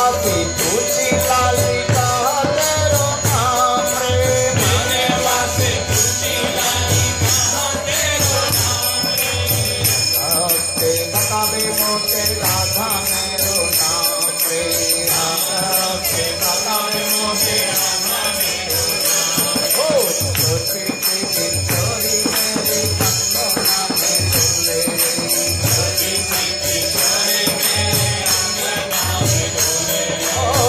वासी तुलसी लाली का तेरो नाम रे मेरे वासे तुलसी लाली कहा तेरो नाम रे भक्ते बतावे मोते राधा मेरो नाम रे भक्ते बतावे मोते राधा मेरो नाम ओ छोटे से किशोरी मेरी कंगना में डोले छोटी सी किशोरी मेरे अंगना में डोले ओ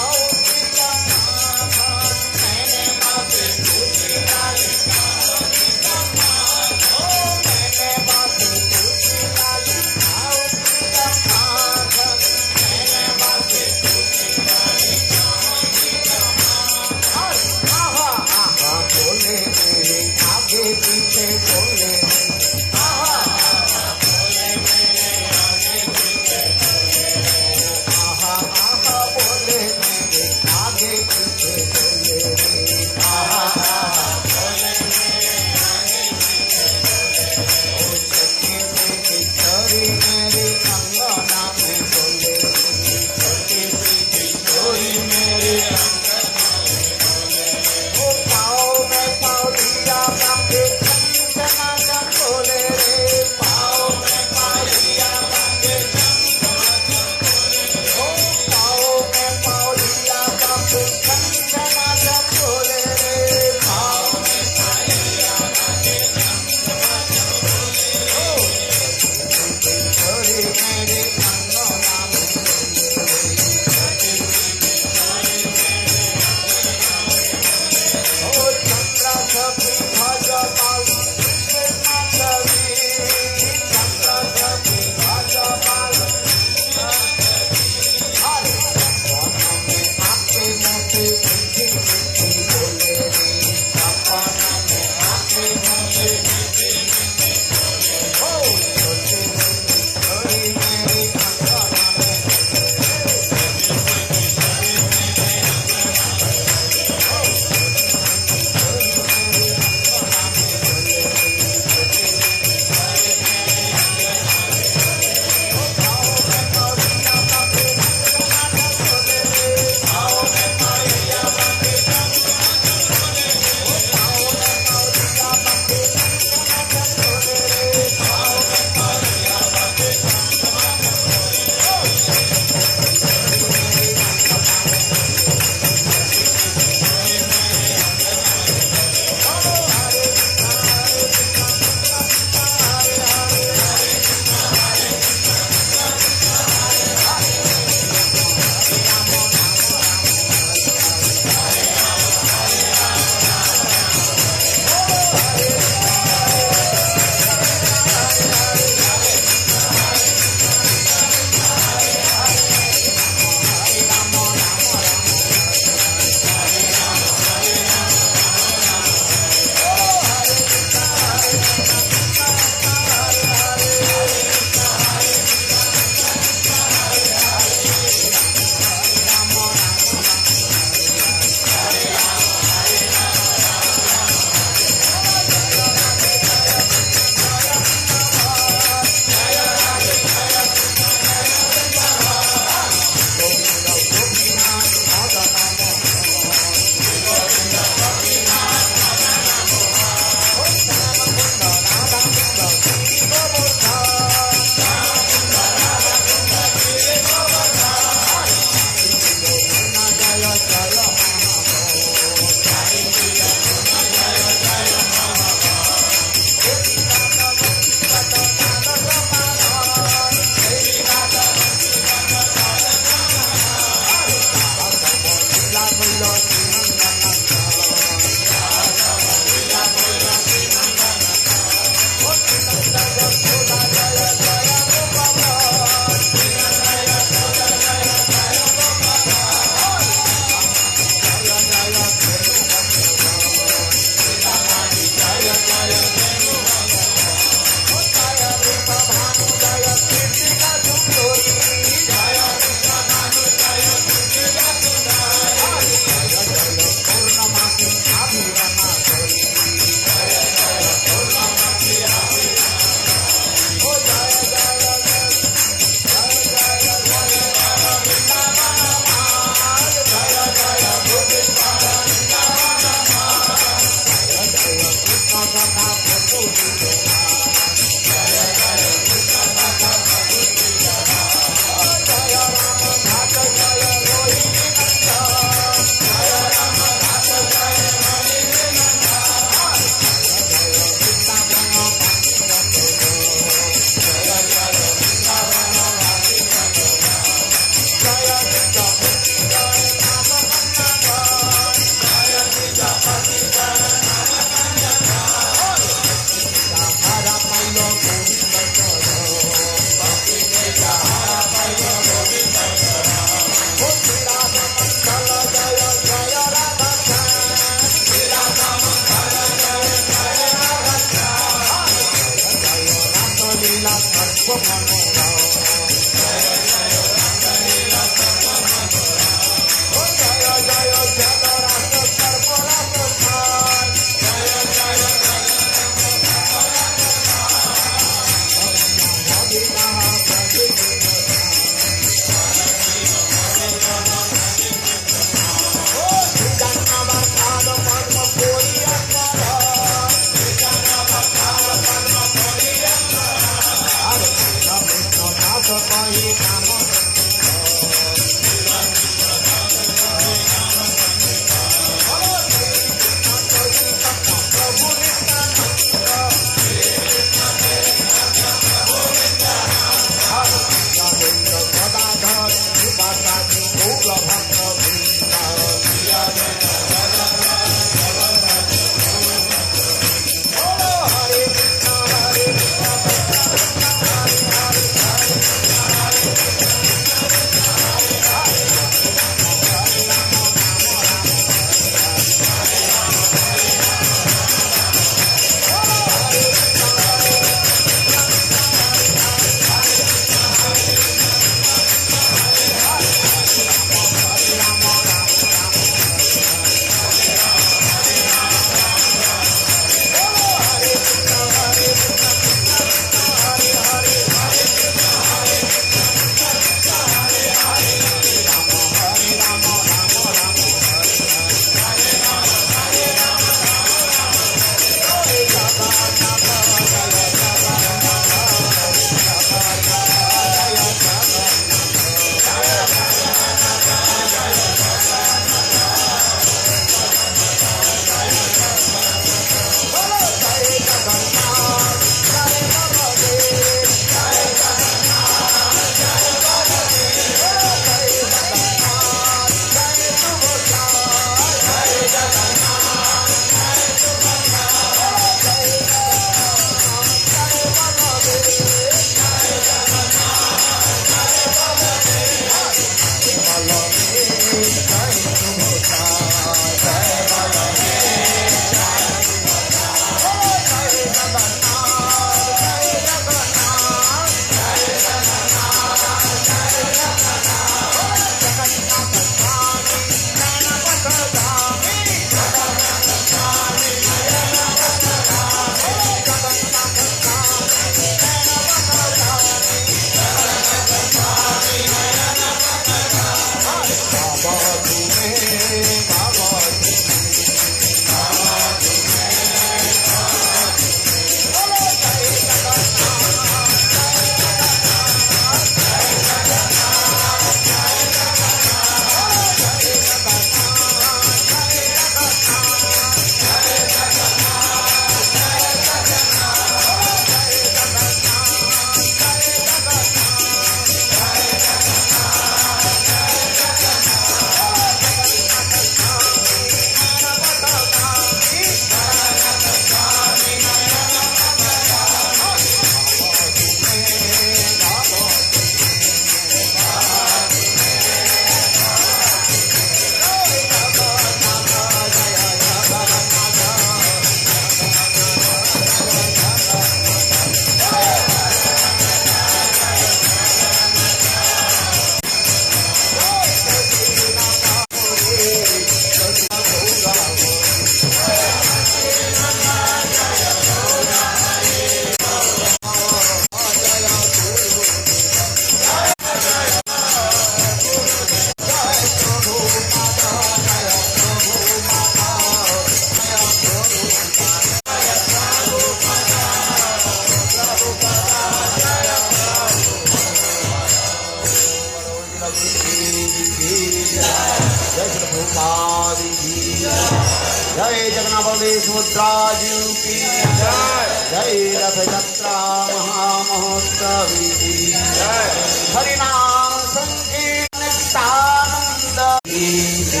जय जगन्नाथ मुद्राजू की जय। जय रथ यात्रा महामहोत्सवी की जय। हरिनाम संकीर्तनानंद की जय।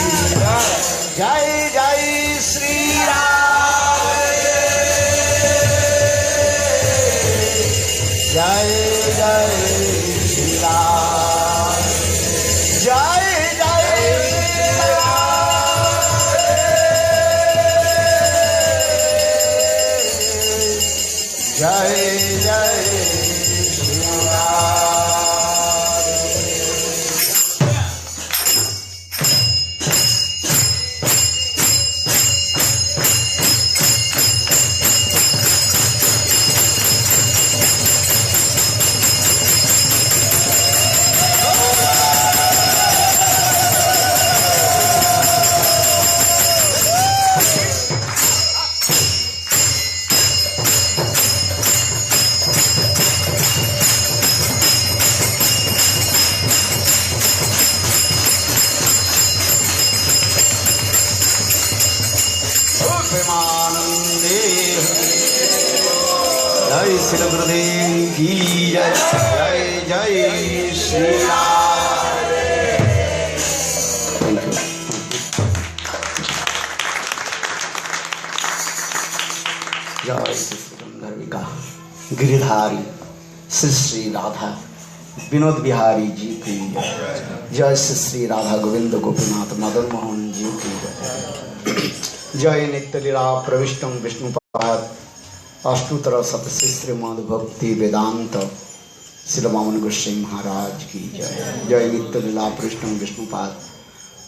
जय जय श्री राम। जय जय श्री राम। जय जय श्री राम। जय जय श्री राधे। प्रेमानंदे जय श्री गुरुदेव की जय। जय जय श्री राधे। जय श्री गंधर्विका गिरिधारी श्री श्री राधा विनोद बिहारी जी की जय। जय श्री श्री राधा गोविंद गोपीनाथ मदन मोहन जी की जय। जय नित्य लीला प्रविष्टम विष्णुपाद अष्टोत्तर शतश्री श्रीमद् भक्ति वेदांत श्री वामन गोस्वामी महाराज की जय। जय नित्य लीला प्रविष्टम विष्णुपाद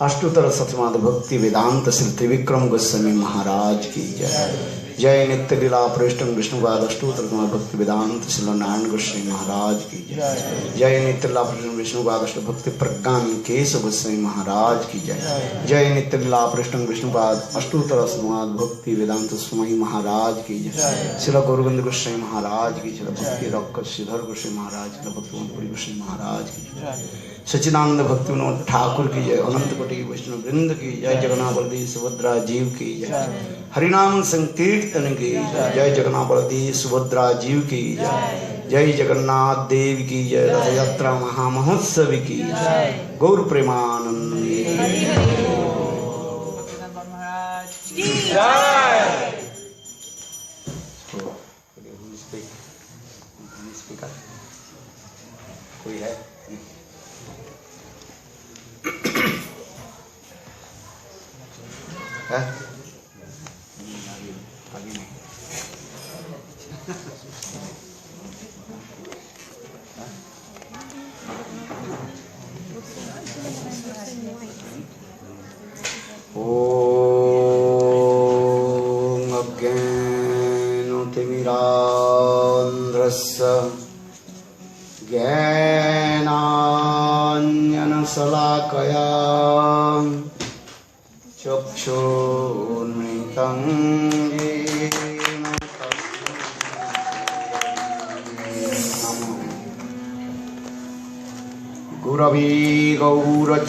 अष्टोत्तर शतश्रीमद् भक्ति वेदांत श्री त्रिविक्रम गोस्वामी महाराज की जय। जय नित्य लीला प्रविष्टम विष्णुपाद अष्टोत्तर भक्ति वेदांत श्री नारायण गोस्वामी महाराज की जय। जय नित्य लीला प्रविष्टम विष्णुपाद अष्ट भक्ति प्रज्ञान केशव गोस्वामी महाराज की जय। जय नित्य लीला प्रविष्टम विष्णुपाद अष्टोत्तर श्रीमद् भक्ति वेदांत स्वामी महाराज की जय। श्री गौरगोविंद गोस्वामी महाराज की जय। भक्ति रक्त श्रीधर गोस्वामी महाराज की भक्तिवंतपुरी गोस्वामी महाराज की जय। सच्चिदानंद भक्ति विनोद ठाकुर की जय। अनंत कोटि वैष्णव वृंद की जय। जगन्नाथ बलदेव सुभद्रा जीव की जय। हरिनाम संकीर्तन की जय। जय जगन्नाथ बलदेव सुभद्रा जीव की जय। जय जगन्नाथ देव की जय। रथ यात्रा महामहोत्सव की जय। गौर प्रेमानंद कोई है? है? अभी नहीं। ओम अज्ञानतिमिरान्ध्रस्य ज्ञानाञ्जनशलाकया चक्षुर्मृतं येन गुरवे गौरचन्द्राय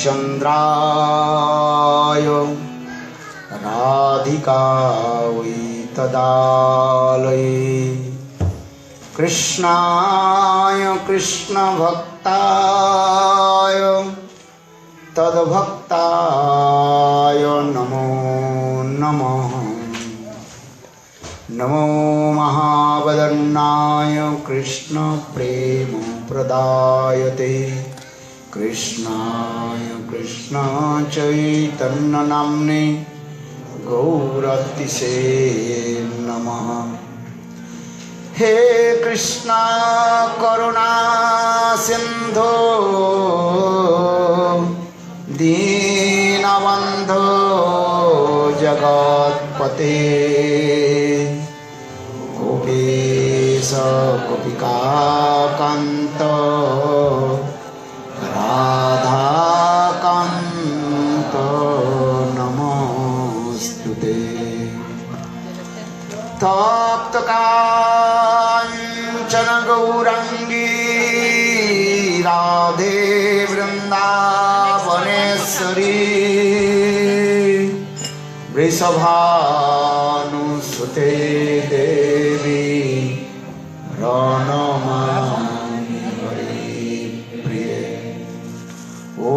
राधिकायै तदालये कृष्णाय कृष्णभक्ताय तद्भक्ताय नमो नमः। नमो महावदन्नाय कृष्ण प्रेम प्रदायते कृष्णाय कृष्ण चैतन्य नाम्ने गौरतिसे नमः। हे कृष्णा करुणा सिंधु दीनबंधो जगत्पते गोपेश गोपिकाकान्त राधाकान्त नमोस्तुते। तप्त काञ्चन गौरांगी राधे वृंदावनेश्वरी वृषभानुसुते देवी प्रणमामि हरिप्रिये। ॐ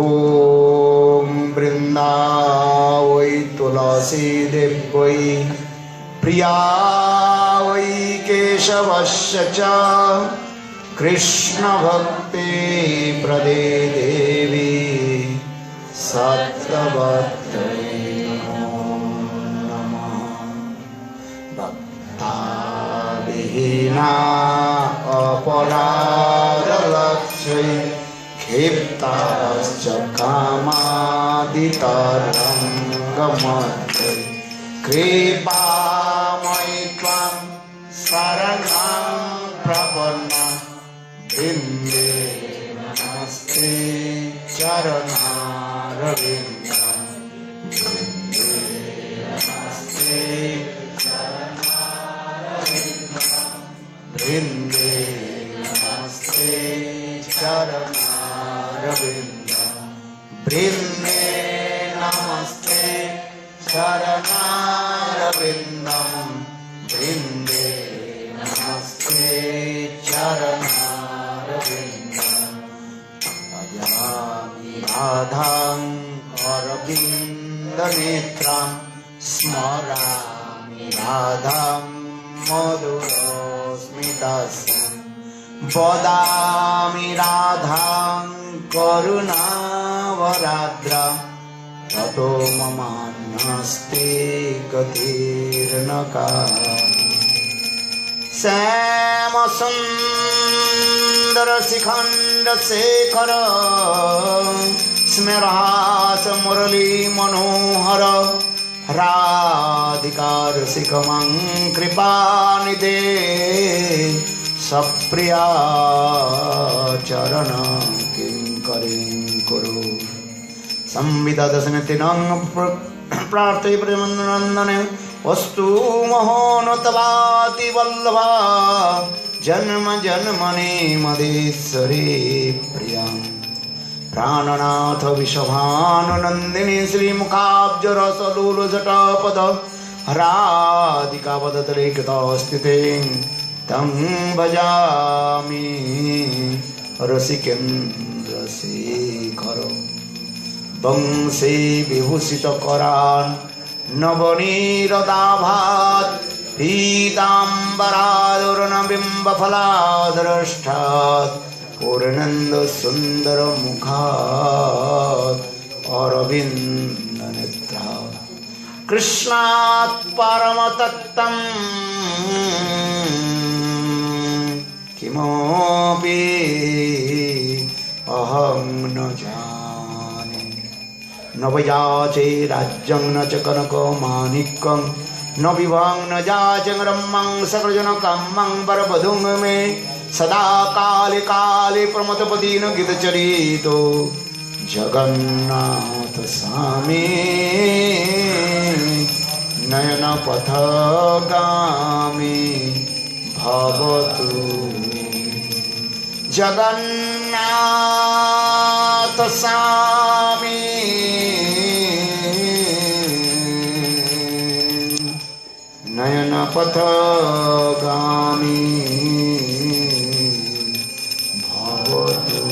वृन्दावै तुलसी देव्यै प्रिया वै केशवस्य च कृष्ण भक्ति प्रदे देवी सत्यवत्यै नमो नमः। भक्ता विहीन विना अपराधलक्ष्ये क्षिप्ताश्च कामादितरङ्गमध्ये कृपामयि त्वां शरणं प्रपन्ना वृन्दे नमस्ते चरणारविन्दं वृन्दे नमस्ते चरणारविन्दं वृन्दे नमस्ते चरणारविन्दं वृन्दे नमस्ते चरणारविन्दं भजामि राधां अरविन्दनेत्रां स्मरामि राधां मधुरस्मितस्यां वदामि राधां करुणावराद्रां ततो ममान्यस्ते गतिर्न कारि श्यामसुन्दरशिखण्डशेखर स्मेरहास मुरली मनोहर राधिकारसिकमं कृपानिधे सप्रिया चरण किङ्करीं कुरु संविदधस्मृतिनं प्रार्थये प्रेमनन्दने वस्तु मोहनतवाति वल्लभा जन्म जन्मनि मदेश्वरी प्रियं प्राणनाथ विषभानुनन्दिनी श्रीमुखाब्जरसलूलजटापद राधिकापदतले कृतस्थितिं तं भजामि रसिकेन्द्रशेखर वंशे विभूषितकरान् नवनीरदाभात् पीताम्बरादुर्नबिम्बफलाद्रष्टात् पूर्णेन्दुसुन्दरमुखात् अरविन्दनेत्रात् कृष्णात् परमतत्त्वं किमपि अहं न जाने न वयाचे राज्यं न च कनकमाणिक्यं न विभं न जाचं रम्मं सकलजनकामं वरवधूं मे सदा काले काले प्रमथपतिन गीतचरितो जगन्नाथ स्वामी नयनपथगामी भवतु जगन्नाथ स्वामी नयनपथगामी भवतु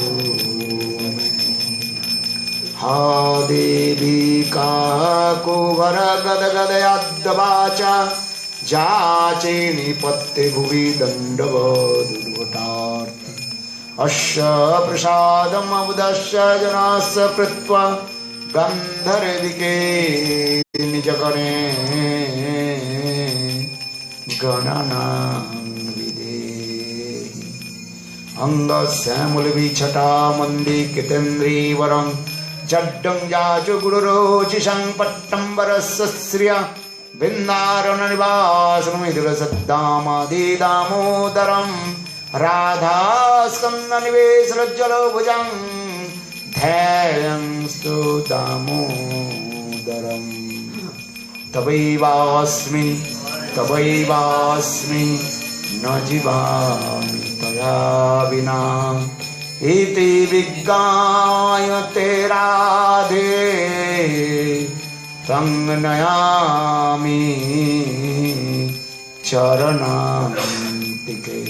हा देवी काकुवर गदगदयाद्वाचा जाचे निपत्ते भुवि दण्डवदुर्वटार्थ अस्य प्रसादममुदस्य जनास्य कृत्वा गन्धर्विके निजगणे गणनां विदेहि अङ्गस्यामुलविछटामन्दिकेतेन्द्रीवरं जड्डं याचु गुरुरोचिषं पट्टम्बरस्य श्रिया बिन्दारणनिवासनमिदुरसद्दामादिदामोदरं राधास्कन्दनिवेशरज्जलभुजं ध्येयं स्तु दामोदरं तवैवास्मि न जीवामि तया विना इति विज्ञायते राधे तं नयामि चरणान्तिके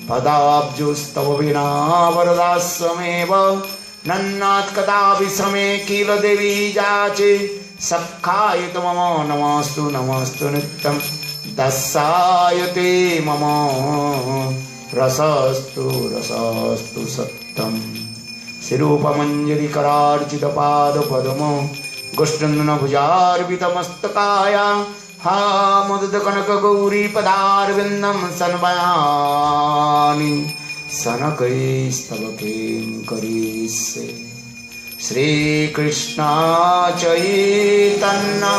पदाब्जोस्तव विना वरदास्वमेव नन्नात् कदापि श्रमे किल देवी जाचे सखायत मम नमस्तु नमस्तु नित्यं दस्सायते मम रसस्तु रसस्तु सत्यं शिरूपमञ्जरिकरार्चितपादपद्मो गोष्ठन्नभुजार्पितमस्तकाय हा मुदित कनक गौरी पदारविंदम सनमयानि सनकैस्तव किंकरीस्य श्री कृष्ण चैतन्य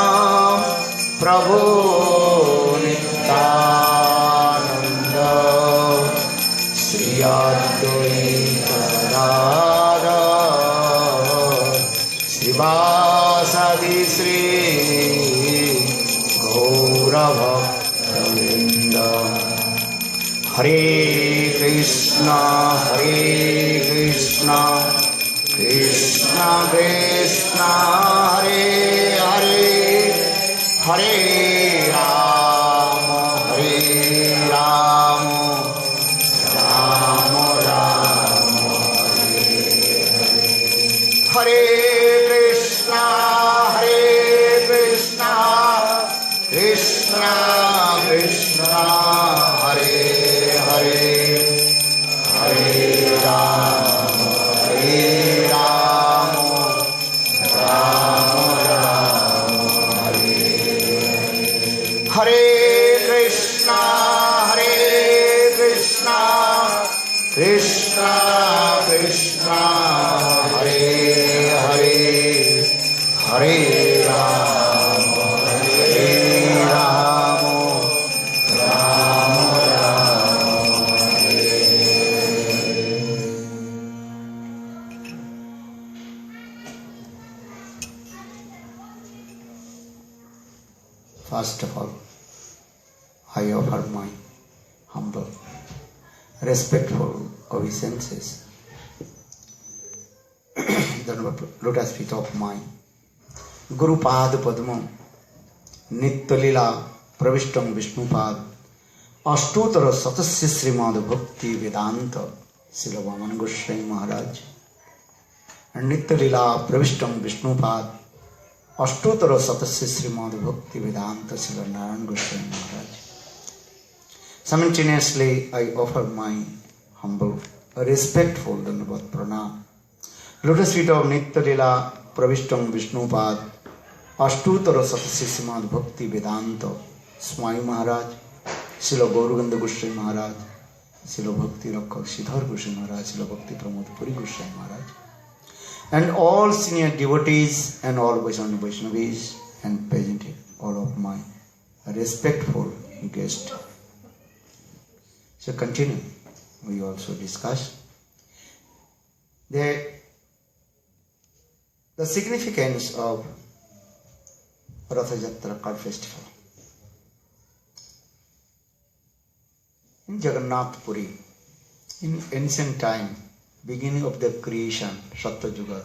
प्रभु नित्यानंद श्री अद्वैत गदाधर श्रीवासदि श्री गौरभक्तवृंद हरे कृष्णा कृष्णा कृष्णा हरे हरे हरे राम राम राम हरे कृष्णा कृष्णा कृष्णा हरे हरे हरे राम हरे कृष्णा कृष्णा कृष्णा हरे हरे हरे राम राम हरे। First of all, I offer my humble, respectful obeisances. The lotus feet of my Guru Pad Padmam, Nityalila Pravishtam Vishnupad, Ashtutara Satasya Srimad Bhakti Vedanta, Srila Vaman Goswami Maharaj, and Nityalila Pravishtam Vishnupad, Ashtutara Satasya Srimad Bhakti Vedanta, Srila Narayan Goswami Maharaj. Simultaneously, I offer my humble, respectful Dandavat Pranam. Lotus feet of Nityalila Pravishtam Vishnupad, Ashtutara Satasya Srimad Bhakti Vedanta, Swami Maharaj, Srila Gauraganda Goswami Maharaj, Srila Bhakti Rakhak Siddhar Goswami Maharaj, Srila Bhakti Pramod Puri Goswami Maharaj, and all senior devotees and all Vaishnavis and present all of my respectful guests. So continue, we also discuss the significance of Ratha Jatra called festival. In Jagannath Puri, in ancient time, beginning of the creation, Satyayuga,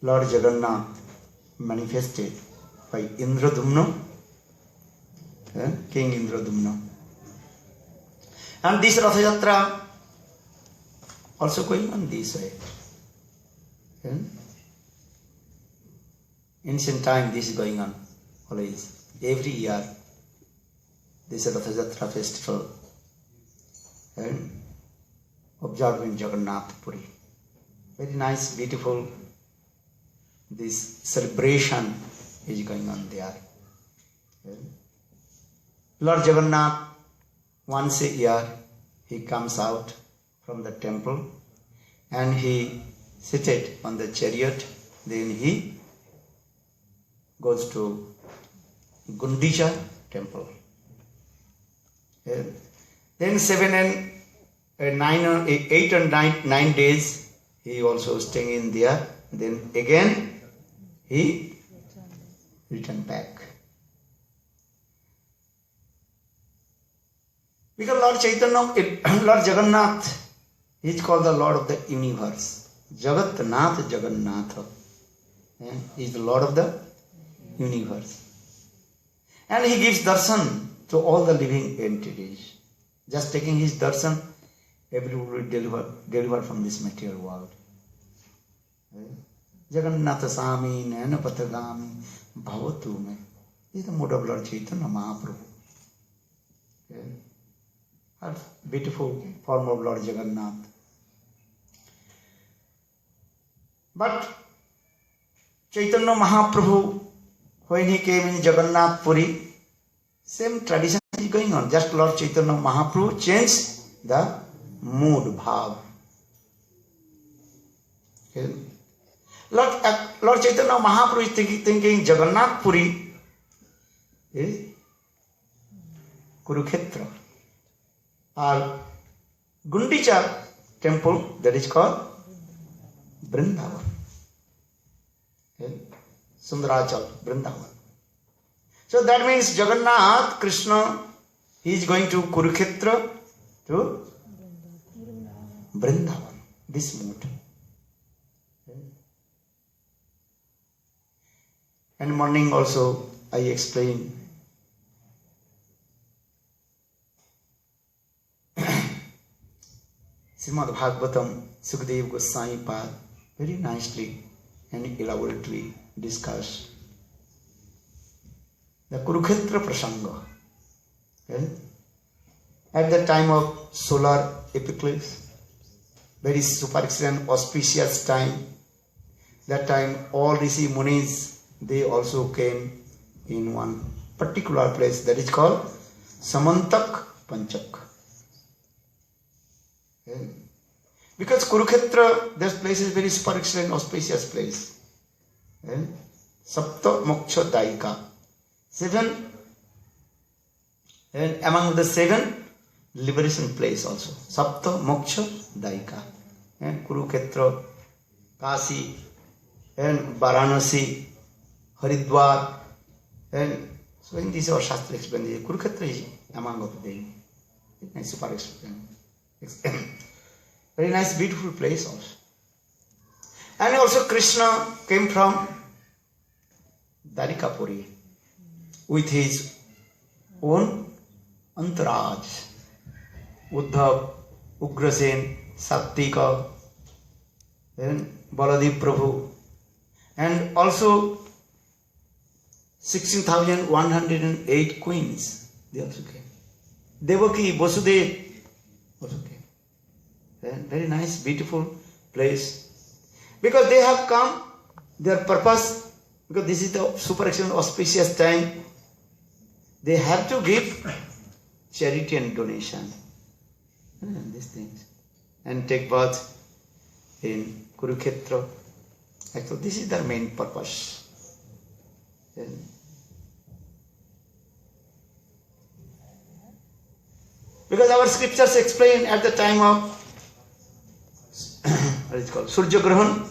Lord Jagannath manifested by Indradumna, King Indradumna. And this Ratha Jatra also going on this way. Ancient time this is going on always. Every year this Ratha Jatra festival observed in Jagannath Puri. Very nice, beautiful. This celebration is going on there. Lord Jagannath, once a year, he comes out from the temple and he seated on the chariot. Then he goes to Gundicha temple. Then 8 and 9 days he also staying in there. Then again he returned back. Because Lord Chaitanya, Lord Jagannath, he is called the Lord of the universe. Jagatnath Jagannatha. He is the Lord of the universe. And he gives darshan to all the living entities. Just taking his darshan, everyone will deliver from this material world. Jagannatha Sami, Nayana Patagami, Bhavatu me. This is the mode of Lord Chaitanya Mahaprabhu. A beautiful form of Lord Jagannath. But Chaitanya Mahaprabhu, when he came in Jagannath Puri, same tradition is going on. Just Lord Chaitanya Mahaprabhu changed the mood, bhav. Okay. Lord Chaitanya Mahaprabhu is thinking Jagannath Puri is Kurukshetra. Or Gundicha temple, that is called Vrindavan. Okay. Sundarachal, Vrindavan. So that means Jagannath, Krishna, he is going to Kurukshetra, to Vrindavan, this mood. Okay. And morning also I explained. Srimad Bhagavatam, Sukadeva Goswami Pad very nicely and elaborately discussed the Kurukshetra Prasanga. Okay? At the time of solar eclipse, very super excellent auspicious time, that time all Rishi Munis, they also came in one particular place that is called Samantak Panchak. Okay. Because Kurukshetra, this place is very super excellent, auspicious place. Okay. Sapta Moksha Daika. 7, and among the 7, liberation place also. Sapta Moksha Daika. And Kurukshetra, Kasi, and Varanasi, Haridwar, and so in this our Shastra explained, Kurukshetra is among of them. It's super excellent. Very nice, beautiful place also. And also Krishna came from Dwarikapuri with his own entourage. Uddhav, Ugrasen, Sattika, then Baladev Prabhu, and also 16,108 queens, they also came. Devaki, Vasudev also came. Very nice, beautiful place. Because they have come, their purpose, because this is the super excellent auspicious time, they have to give charity and donation. These things. And take birth in Kurukshetra. Actually, this is their main purpose. Because our scriptures explain at the time of what is it called? Surya Grahan,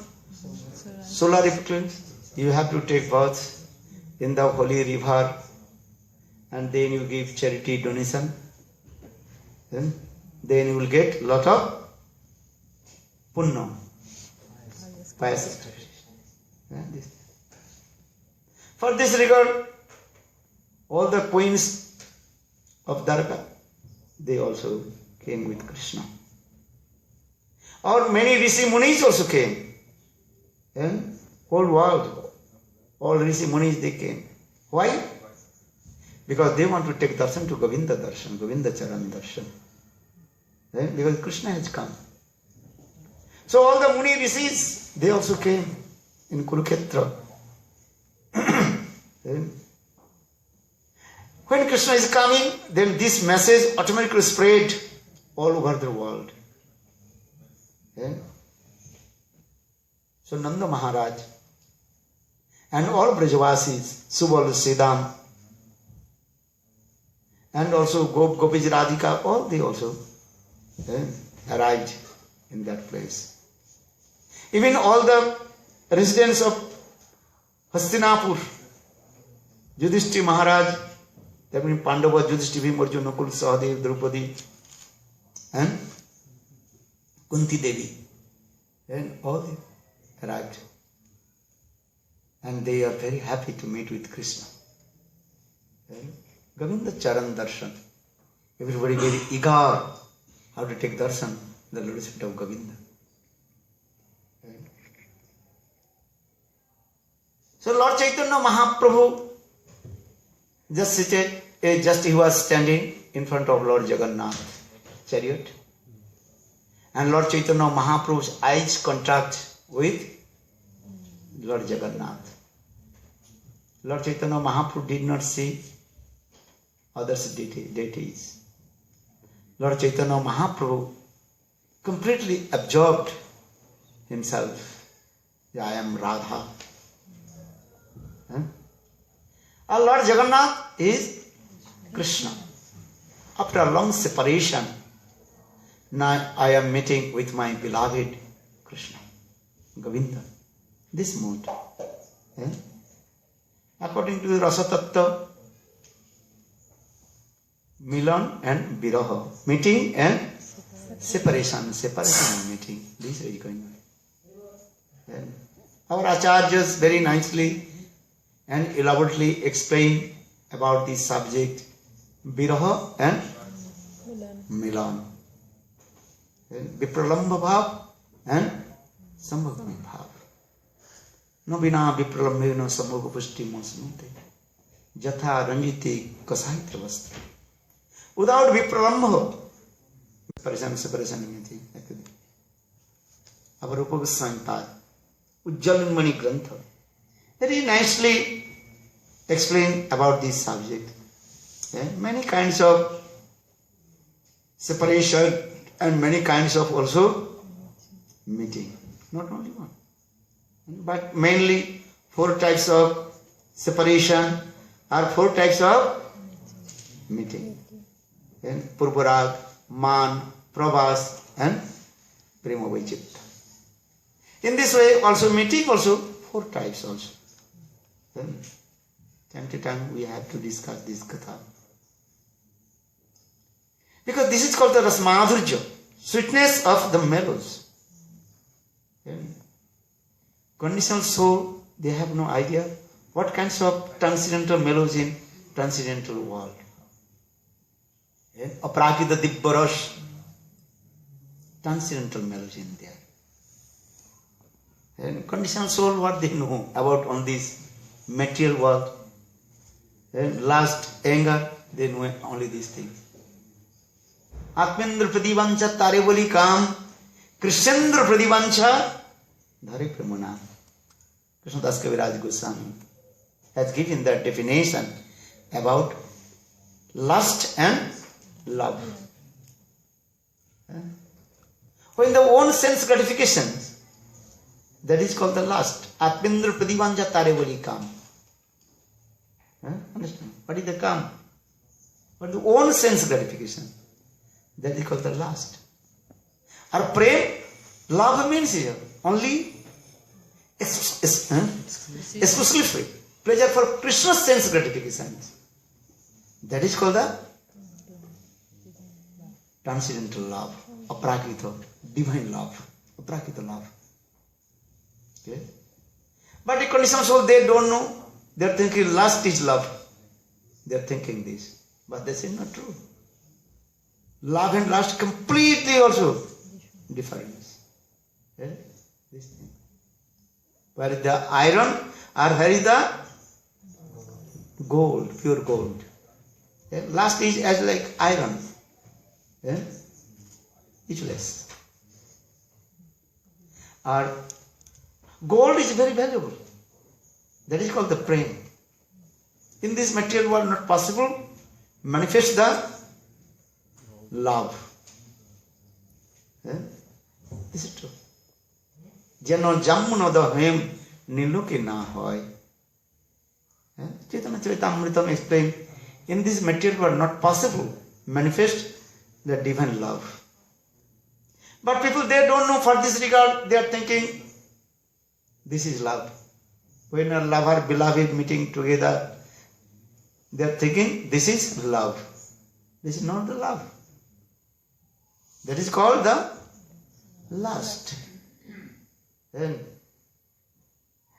solar eclipse, you have to take bath in the holy river and then you give charity donation. Then you will get lot of punya, pious. For this regard, all the queens of Dwarka, they also came with Krishna. Or many Rishi Munis also came. Whole world, all Rishi Munis, they came. Why? Because they want to take darshan to Govinda darshan, Govinda Charan darshan. Because Krishna has come. So all the Muni Rishis, they also came in Kurukshetra. When Krishna is coming, then this message automatically spread all over the world. So Nanda Maharaj and all Brajavasis, Subal, Siddham, and also Gopij Radhika, all they also arrived in that place. Even all the residents of Hastinapur, Yudhishthira Maharaj, that means Pandava, Yudhishthira, Bhima, Arjuna, Nakul, Sahadev, Draupadi, and Kunti Devi, and all they arrived. And they are very happy to meet with Krishna. Govinda Charan Darshan. Everybody very eager how to take darshan, the lotus feet of Govinda. So Lord Chaitanya Mahaprabhu just seated, just he was standing in front of Lord Jagannath chariot. And Lord Chaitanya Mahaprabhu's eyes contact with Lord Jagannath. Lord Chaitanya Mahaprabhu did not see others' deities. Lord Chaitanya Mahaprabhu completely absorbed himself. I am Radha. And Lord Jagannath is Krishna. After a long separation, now I am meeting with my beloved Krishna, Govinda. This mood. According to the Rasa Tattva, Milan and Viraha, meeting and separation and meeting. This is going on. And our acharyas very nicely and elaborately explain about this subject, Viraha and Milan. Vipralambha bhav and Sambhagami bhav. No vina vipralambhe no sambhaga pushti masnute. Jatha ranjiti kasahitra vastra. Without vipralambha, separation नहीं थी. Our Rupa Goswami Pad, Ujjal Mani Grantha, very nicely explain about this subject. Many kinds of separation and many kinds of also meeting. Not only one, but mainly 4 types of separation or 4 types of meeting. And Purvarag, Man, Prabhas and Prema Vaichitta. In this way also meeting also 4 types also. Then time to time we have to discuss this katha. Because this is called the Rasmadhurja, sweetness of the mellows. Conditional soul, they have no idea what kinds of transcendental mellows in transcendental world. Aprakita Dibbarosh, transcendental mellows in there. And conditional soul, what they know about on this material world. And lust, anger, they know only these things. Atmendra Pradivancha Tare Boli Kam, Krishendra Pradivancha Dhare Pramana. Krishnadas Kaviraj Goswami has given that definition about lust and love. When the own sense gratifications, that is called the lust. Atmendra Pradivanja Tare Boli Kam. Understand? What is the Kam? But the own sense gratification, that is called the lust. Or prem, love means here only exclusively pleasure for Krishna's sense gratification. That is called the transcendental love, aprakita, divine love, aprakita love. Okay? But the conditioned soul, they don't know. They are thinking lust is love. They are thinking this. But this is not true. Love and lust completely also different. Okay? This thing. Where is the iron or where is the gold, pure gold. Okay? Lust is as like iron. Useless. Or gold is very valuable. That is called the prem. In this material world, not possible, manifest the love. This is true. Jano jammuno the hem niluki na hoy. Chaitanya Charitamritam explained, in this material world, not possible, manifest the divine love. But people, they don't know. For this regard, they are thinking this is love. When a lover, beloved meeting together, they are thinking this is love. This is not the love. That is called the lust. And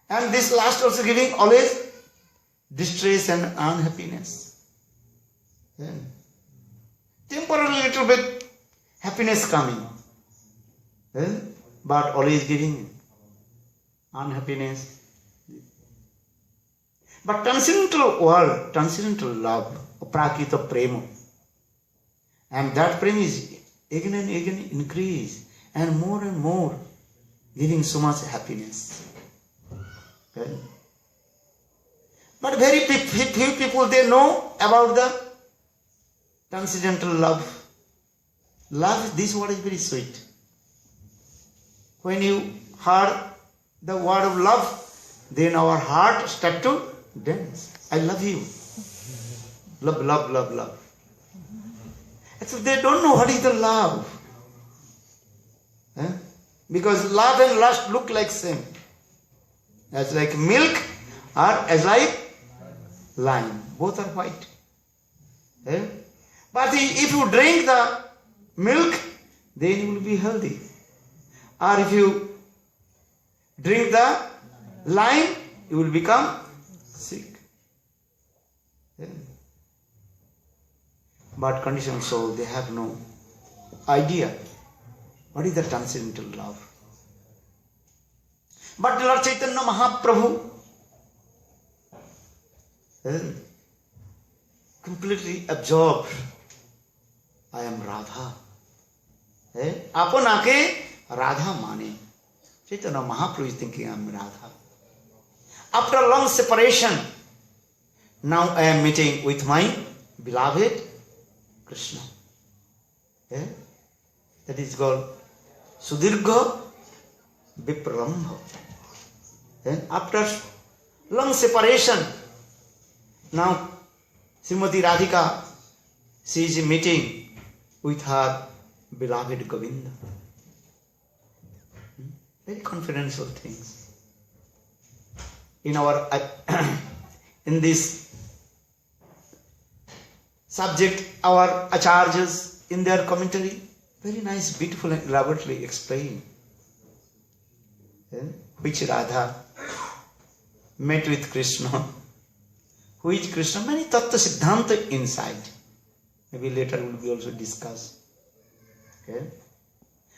this lust also giving always distress and unhappiness. And temporarily little bit happiness coming. But always giving unhappiness. But transcendental world, transcendental love, aprakita prema. And that prema is again and again increase and more giving so much happiness. Okay? But very few people, they know about the transcendental love. Love, this word is very sweet. When you heard the word of love, then our heart start to dance. I love you. Love, love, love, love. Actually, they don't know what is the love. Because love and lust look like same. As like milk or as like lime. Both are white. But if you drink the milk, then you will be healthy. Or if you drink the lime, you will become sick. But conditioned soul, they have no idea what is the transcendental love. But Lord Chaitanya Mahaprabhu completely absorbed. I am Radha. Upon आके Radha माने. Chaitanya Mahaprabhu is thinking I am Radha. After a long separation, now I am meeting with my beloved Krishna. That is called Sudirgha Viprambha. After long separation, now Srimati Radhika, she is meeting with her beloved Govinda. Very confidential things. In our in this subject, our acharyas in their commentary, very nice, beautiful and elaborately explain which Radha met with Krishna, which Krishna, many tattva siddhanta inside. Maybe later will be also discussed. Okay.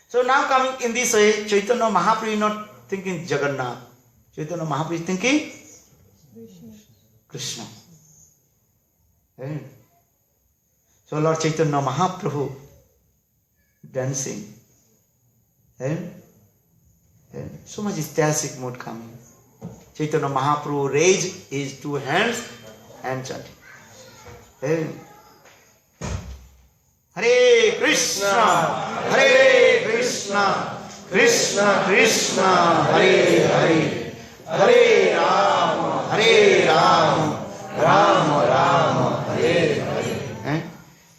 So now coming in this way, Chaitanya Mahaprabhu is not thinking Jagannath. Chaitanya Mahaprabhu is thinking Krishna. Okay. So Lord Chaitanya Mahaprabhu dancing. So much ecstatic mood coming. Chaitanya Mahaprabhu raised his two hands and chanted. Hare Krishna, Hare Krishna, Krishna Krishna, Hare Hare, Hare Rama, Hare Rama, Rama Rama, Hare Hare.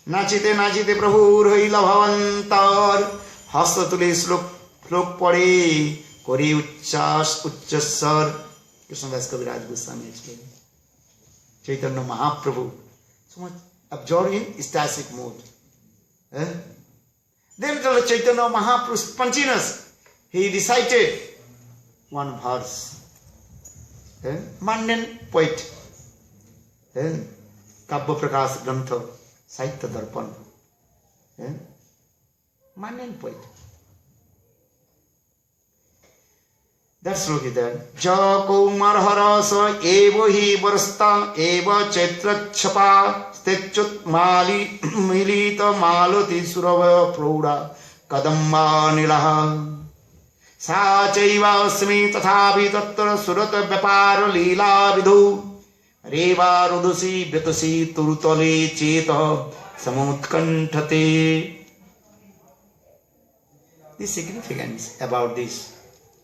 नाचिते नाचिते प्रभुर हईला भवंतर हस्त तुले श्लोक पढ़े करे उच्चास उच्चस्वर. Krishnadas Kaviraj Goswami explained. Chaitanya Mahaprabhu, so much absorbed in ecstatic mood. Then Chaitanya Mahaprabhu, spontaneous, he recited one verse. Mandan poet. Kabba Prakash Grantha, Sahitya Darpan. Mandan poet. That's look at that. Ja Kumar Harasa Evo hi Varsta Eva Chetra Chapa Stechut Mali Milita Malati Surava Prouda Kadamba Nilaha Sa Chaiva Asmi Tathavi Tatra Surata Vyapara Leela Vidhu Reva Rudusi Vyatusi Turutale Cheta Samutkanthate. The significance about this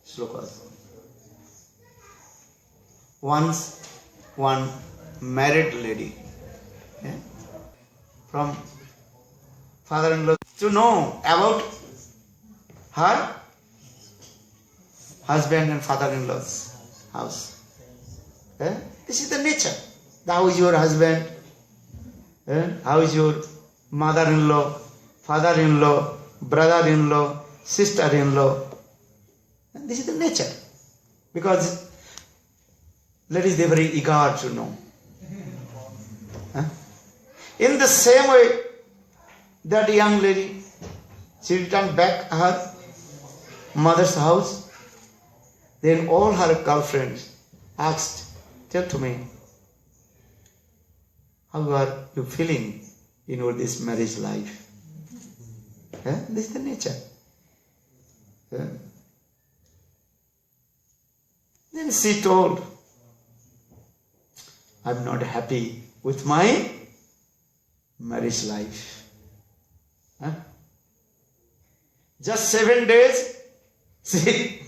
slokas. Once one married lady from father-in-law to know about her husband and father-in-law's house. This is the nature. How is your husband? How is your mother-in-law, father-in-law, brother-in-law, sister-in-law? And this is the nature. Because ladies, they are very eager to know. In the same way, that young lady, she returned back to her mother's house. Then all her girlfriends asked, tell to me, how are you feeling in your this marriage life? This is the nature. Then she told, I'm not happy with my marriage life. Huh? Just 7 days, she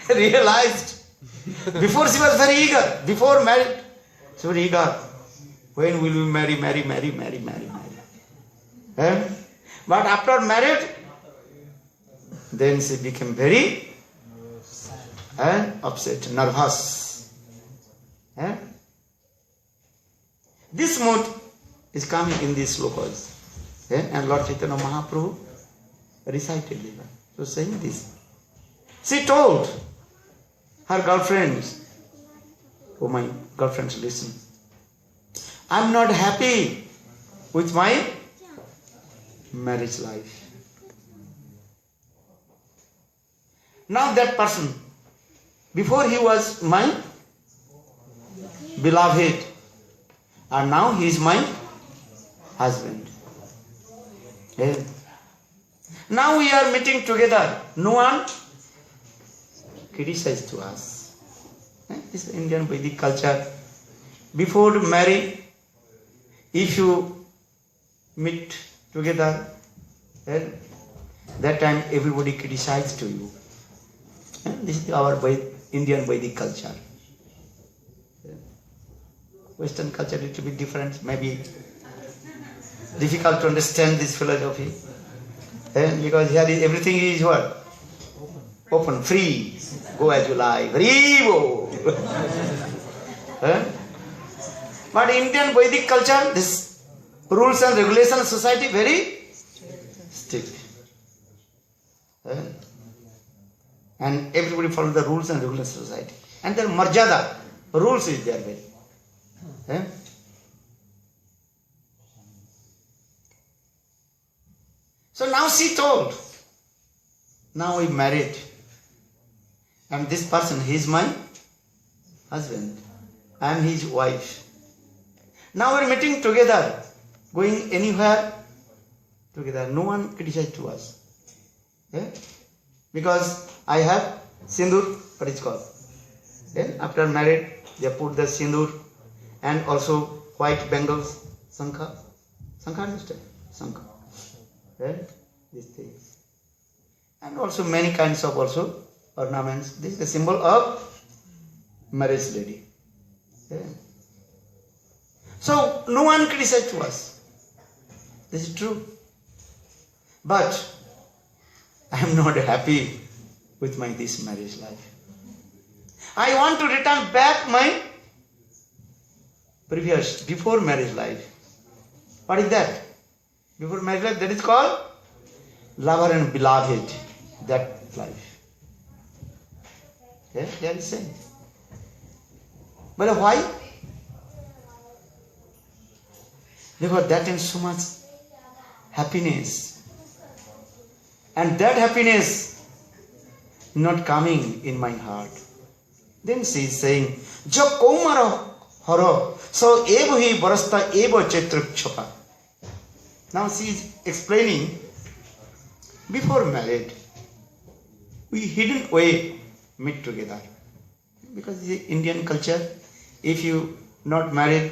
realized. Before she was very eager. Before married, she was eager. When will we marry? Huh? But after married, then she became very upset, nervous. This mood is coming in these slokas. And Lord Chaitanya Mahaprabhu recited it. So saying this, she told her girlfriends, oh my girlfriends, listen, I'm not happy with my marriage life. Now that person, before he was my beloved, and now he is my husband. Now we are meeting together. No one criticizes to us. This is Indian Vedic culture. Before to marry, if you meet together, that time everybody criticizes to you. This is our Indian Vedic culture. Western culture is to be different, maybe difficult to understand this philosophy. Because here everything is what? Open, free, go as you like. But Indian Vedic culture, this rules and regulations society very strict. And everybody follows the rules and regulations society. And their marjada, rules is there very. So now she told, now we married, and this person, he is my husband, I am his wife. Now we are meeting together, going anywhere together. No one criticizes to us. Because I have sindoor, what is called. After married, they put the sindoor and also white bangles, sankha. Sankha, understand? Sankha. These things. And also many kinds of also ornaments. This is the symbol of marriage lady. So no one criticized to us. This is true. But I am not happy with this marriage life. I want to return back my previous, before marriage life. What is that? Before marriage life, that is called lover and beloved, that life. They are saying. But why? Because that is so much happiness. And that happiness not coming in my heart. Then she is saying, Jo Komara Horo, so evo hi barasta evo chetrukchapa. Now she is explaining, before married, we hidden way meet together. Because the Indian culture, if you not married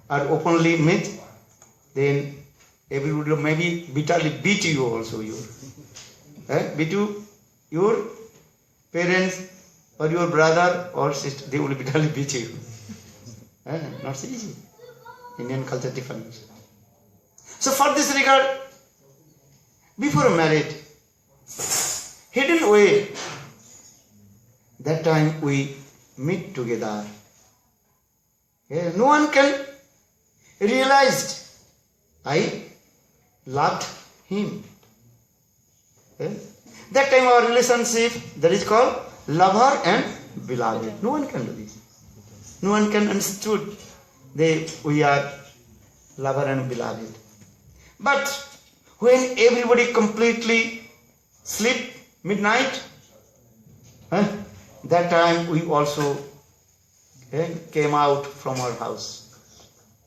or openly meet, then everybody will maybe bitterly beat you also. Beat you, your parents or your brother or sister, they will bitterly beat you. Not so easy. Indian culture different. So for this regard, before married, hidden way, that time we meet together. No one can realize I loved him. That time our relationship, that is called lover and beloved. No one can do this. No one can understood we are lover and beloved. But when everybody completely sleep midnight, that time we also came out from our house.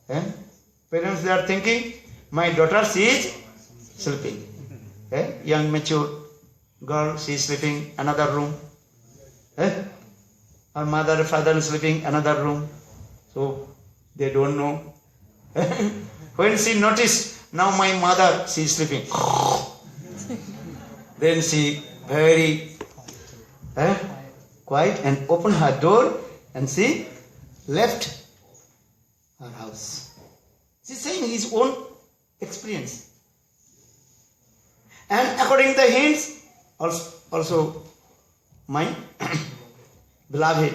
Parents, they are thinking, my daughter, she is sleeping. Young mature girl, she is sleeping another room. Her mother, father is sleeping another room. So They don't know. When she noticed, now my mother, she is sleeping. Then she very quiet and opened her door and she left her house. She's saying his own experience. And according to the hints, also my beloved,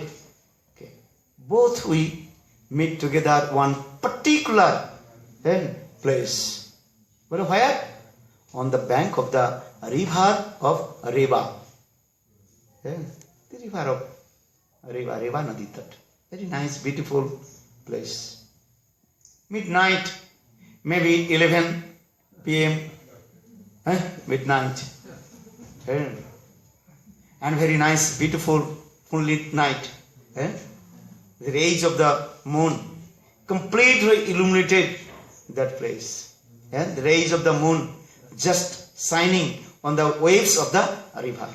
okay, both we meet together one particular place. But where? On the bank of the river of Reva. The river of Reva Nadi Tat. Very nice, beautiful place. Midnight, maybe 11 p.m. Midnight. And very nice, beautiful, moonlit night. The rays of the moon completely illuminated that place. The rays of the moon just shining on the waves of the river.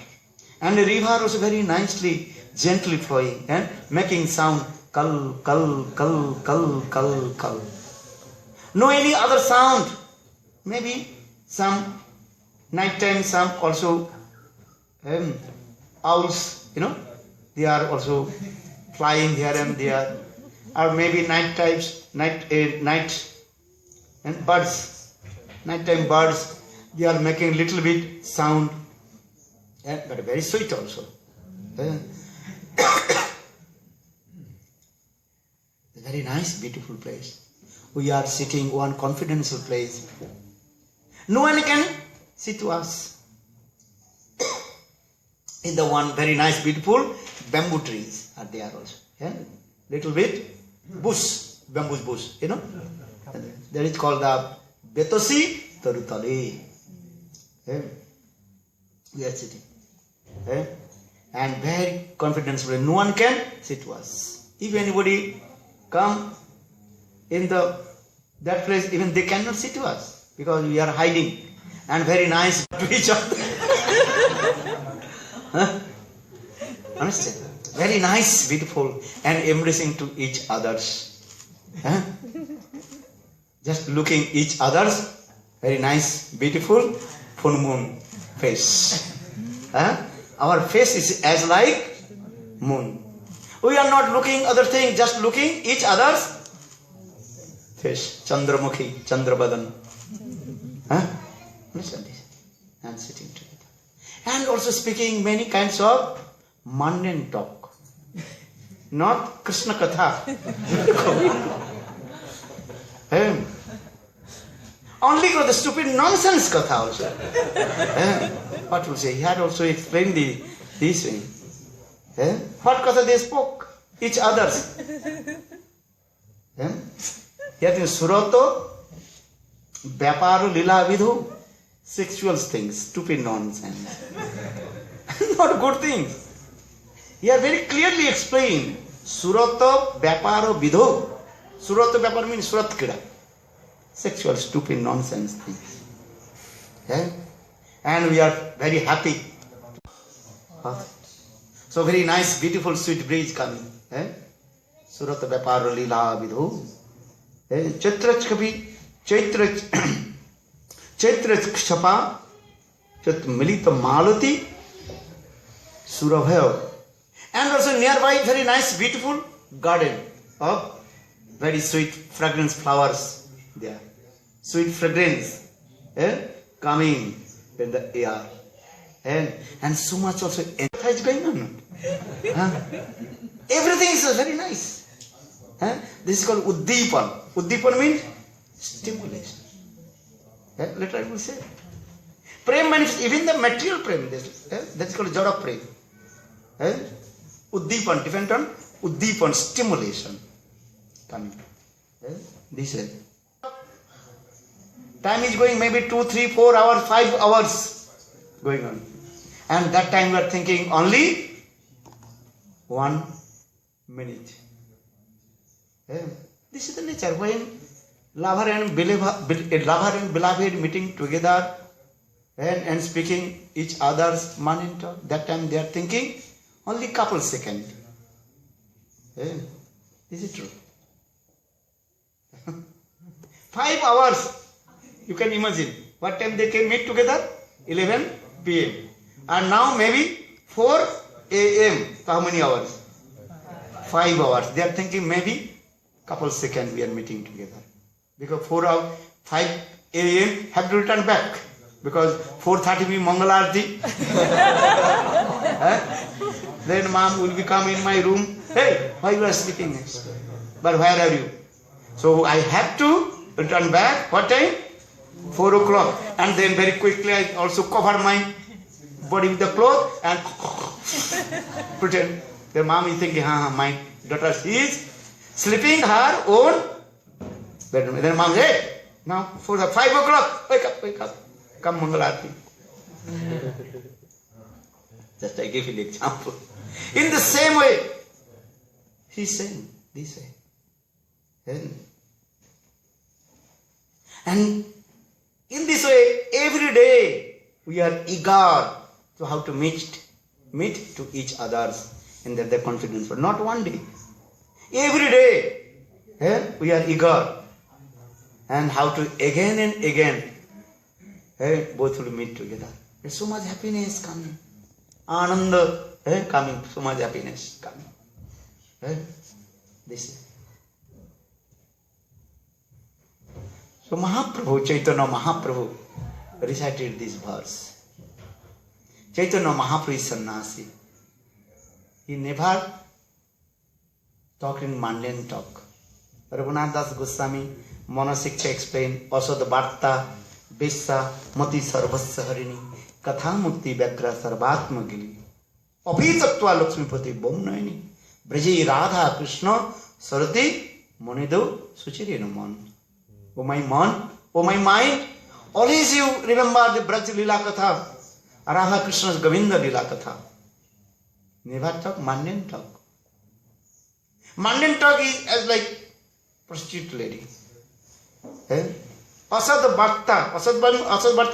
And the river was very nicely, gently flowing and making sound kal, kal, kal, kal, kal, kal. No any other sound. Maybe some nighttime, some also owls, they are also flying here and there. Or maybe night and birds, nighttime birds, they are making little bit sound, but very sweet also. Very nice, beautiful place. We are sitting one confidential place. No one can see to us. In the one very nice, beautiful bamboo trees are there also. Little bit bush, bamboo bush, That is called the Betosi Tarutale. We are sitting. And very confidential. No one can see to us. If anybody come in that place, even they cannot see to us because we are hiding and very nice to each other. Understand? Very nice, beautiful, and embracing to each others. Just looking each others, very nice, beautiful, full moon face. Our face is as like moon. We are not looking other thing, just looking each other's face. Chandramukhi, Chandrabadan. Understand this? And sitting together. And also speaking many kinds of mundane talk. Not Krishna Katha. Only got the stupid nonsense Katha also. What will say? He had also explained this thing. What Katha they spoke? Each others. Yet in Surato, Vyaparo Lila Vidhu, sexual things, stupid nonsense. Not good things. Here very clearly explained. Surato Vyaparo Vidhu. Surato Vyaparo means Surat Kida. Sexual, stupid nonsense things. And we are very happy. So very nice, beautiful, sweet breeze coming. Surata Vyaparo Lila Vidhu. Chaitrach Kavi, Chaitrach Kshapa, Chat Milita Malati, Surabhayo. And also nearby, very nice, beautiful garden of very sweet fragrance flowers there. Sweet fragrance coming in the air. And so much also is going on. Everything is very nice. This is called Uddipan. Uddipan means stimulation. Later I will say. Prem manifests, even the material prem, that's called Jada prem. Uddipan, depend on Uddipan, stimulation. Coming. This way. Time is going maybe 2, 3, 4 hours, 5 hours going on. And that time we are thinking only 1 minute. This is the nature. When lover and beloved meeting together and speaking each other's mind, that time they are thinking only couple seconds. Is it true? 5 hours. You can imagine what time they can meet together? 11 p.m. And now maybe 4 a.m. So how many hours? 5 hours. They are thinking maybe couple seconds we are meeting together. Because 5 a.m. have to return back. Because 4:30 be Mangal Aarti. Then mom will be come in my room. Hey, why you are sleeping? But where are you? So I have to return back. What time? 4 o'clock. And then very quickly I also cover my body with the cloth and pretend. The mom is thinking, my daughter is sleeping her own bedroom. Then mom said, hey, now for the 5 o'clock, wake up. Come Mangal Aarti. Just I give you an example. In the same way, he's saying this way. And in this way, every day we are eager to how to meet to each others and that their confidence. But not one day. Every day we are eager and how to again and again both will meet together. There's so much happiness coming. Ananda coming, so much happiness coming. This. So Mahaprabhu, Chaitanya Mahaprabhu recited this verse. Chaitanya Mahaprabhu is sannyasi. He never talked in mundane talk. Raghunath Das Goswami, Manasiksha explained, Asad Varta, Vissa, Mati Sarvasya Harini, Katha Mukti Vyakra Sarvatma Gili, Abhitatva Lakshmipati Bomnaini, Braji Radha Krishna, Sarati, Monido, Suchirino Mon. Oh my mind, always you remember the Braj Lila Katha, Radha Krishna's Govinda Lila Katha. Never talk mundane talk. Mundane talk is as like prostitute lady. Asad Bharta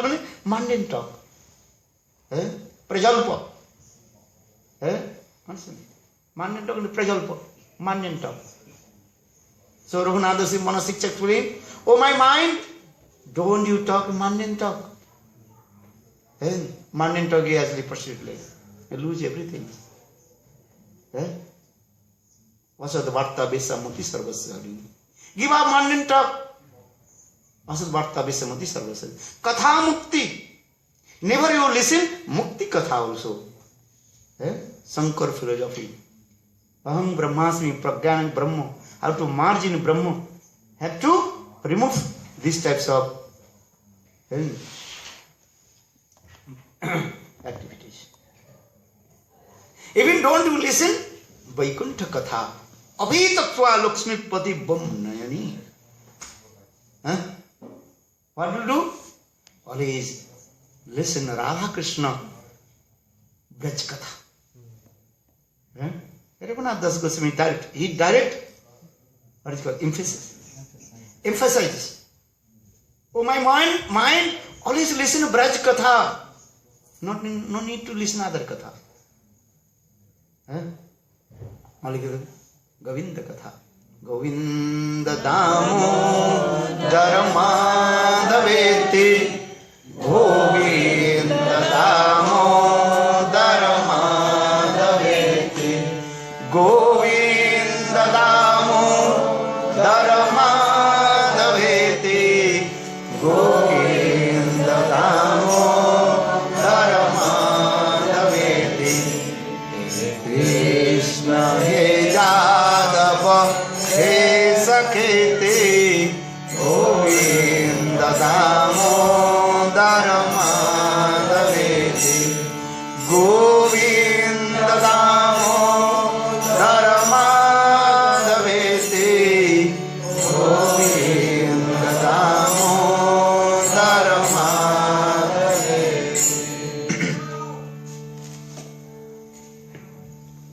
means mundane talk. Prajalpa. Mundane talk is Prajalpa. Mundane talk. So Raghunath Das Manasiksha explained, oh my mind, don't you talk mundane talk. Mundane talk is as like prostitute lady. You lose everything. Asad Varta Vissa Mukti Sarvasya Harini. Give up mundane talk. Asad Varta Vissa Mukti Sarvasya. Katha Mukti. Never you listen Mukti Katha also. Sankar philosophy. Aham Brahmasmi Pragyan Brahma. How to merge in Brahma. Have to remove these types of activities. Even don't you listen Vaikuntha Katha. Abhitatva Lakshmipati Bomnayani. What will do? Always listen Radha Krishna Braj Katha. Raghunath Das Goswami direct, what is called? Emphasizes. Oh my mind, always listen Braj Katha. No need to listen other Katha. Govinda Katha. Govinda Damodar Madhaveti. Govinda Damodar Madhaveti. Govinda Damodar Madhaveti. Govinda Damodar Madhaveti. Krishna He Jadava He Sakheti. Govinda Damodar Madhaveti. Govinda Damodar Madhaveti. Govinda Damodar Madhaveti.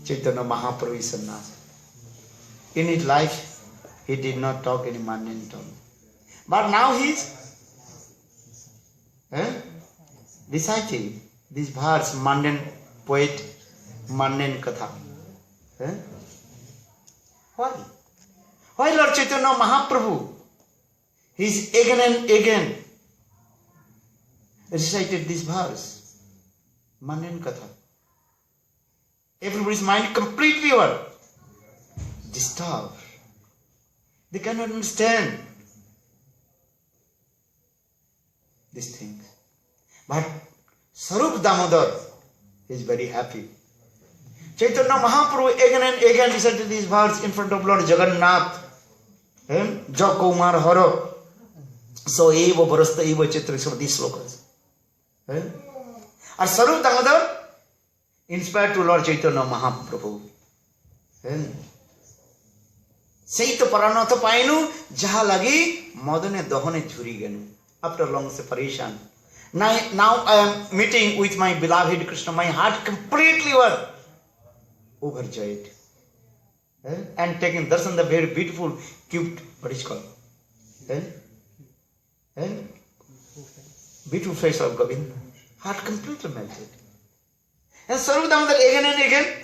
Chaitanya Mahaprabhu is sannyasi. In his life, he did not talk any mundane tongue. But now he is reciting this verse, mundane poet, mundane katha. Why? Why Lord Chaitanya Mahaprabhu He's again and again recited this verse. Mundane Katha. Everybody's mind completely what? Disturbed. They cannot understand these things. But Sarup Damodar is very happy. Chaitanya Mahaprabhu again and again recited this verse in front of Lord Jagannath. Jakumar Haro. So eva barasta eva chitra. So these slokas. And Sarup Damodar inspired to Lord Chaitanya Mahaprabhu. Say to Paranatha Painu, Jahalagi, Madane Dohane Churigan. After long separation. Now I am meeting with my beloved Krishna. My heart completely was overjoyed. And taking darshan, the very beautiful, cute, what is called? Beautiful face of Govinda. Heart completely melted. And Sarup Damodar again and again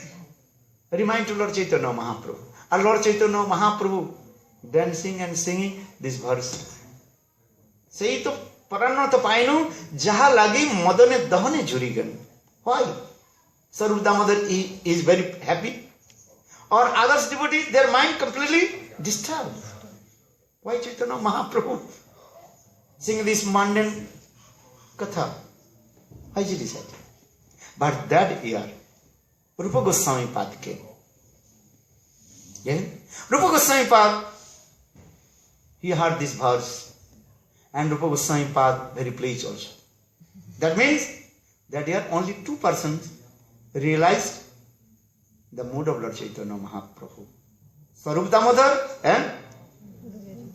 remind to Lord Chaitanya Mahaprabhu. And Lord Chaitanya Mahaprabhu dancing and singing this verse. Say to Paranatha Painu, Jaha Lagi Madane Dahane Jurigan. Why? Sarup Damodar is very happy. Or others devotees, their mind completely disturbed. Why Chaitanya Mahaprabhu sing this mundane katha? Why is it decided? But that year, Rupa Goswami Pad came. Yeah? Rupa Goswami Pad, he heard this verse. And Rupa Goswami Pad very pleased also. That means that year only two persons realized the mood of Lord Chaitanya Mahaprabhu. Sarup Damodar and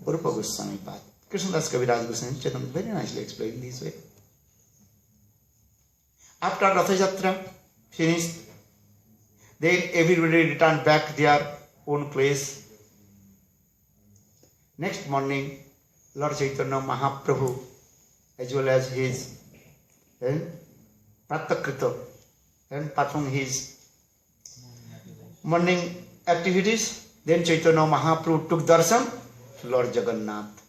Rupa Goswami Pad. Krishnadas Kaviraj Goswami Chaitanya very nicely explained this way. After Ratha Yatra finished, then everybody returned back to their own place. Next morning, Lord Chaitanya Mahaprabhu, as well as his Pratakrita, and performed his morning activities. Then Chaitanya Mahaprabhu took darshan to Lord Jagannath.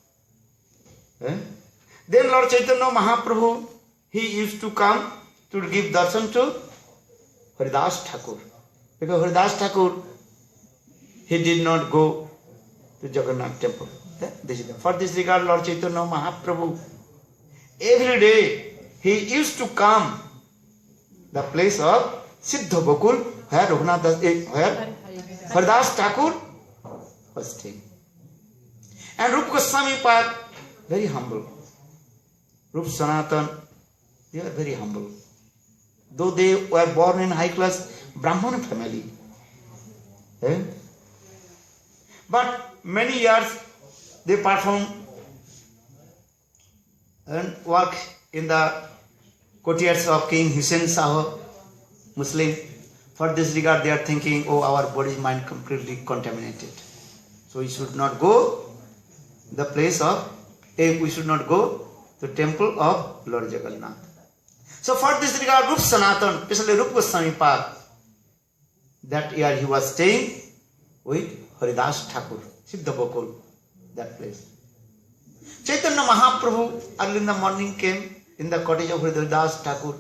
Then Lord Chaitanya Mahaprabhu, he used to come to give darshan to Haridas Thakur. Because Haridas Thakur, he did not go to Jagannath temple. For this regard, Lord Chaitanya Mahaprabhu, every day he used to come the place of Siddha Bakul, where Haridas Thakur was staying. And Rupa Goswami Pad, very humble. Rupa Sanatan, they were very humble. Though they were born in high class Brahmana family. But many years they perform and work in the courtyards of King Hussain Shah, Muslim. For this regard, they are thinking, oh, our body mind completely contaminated. So we should not go the place of, we should not go to the temple of Lord Jagannath. So for this regard, Rupa Sanatan, especially Rupa Goswami Pad, that year he was staying with Haridas Thakur, Siddha Bakul, that place. Chaitanya Mahaprabhu early in the morning came in the cottage of Haridas Thakur.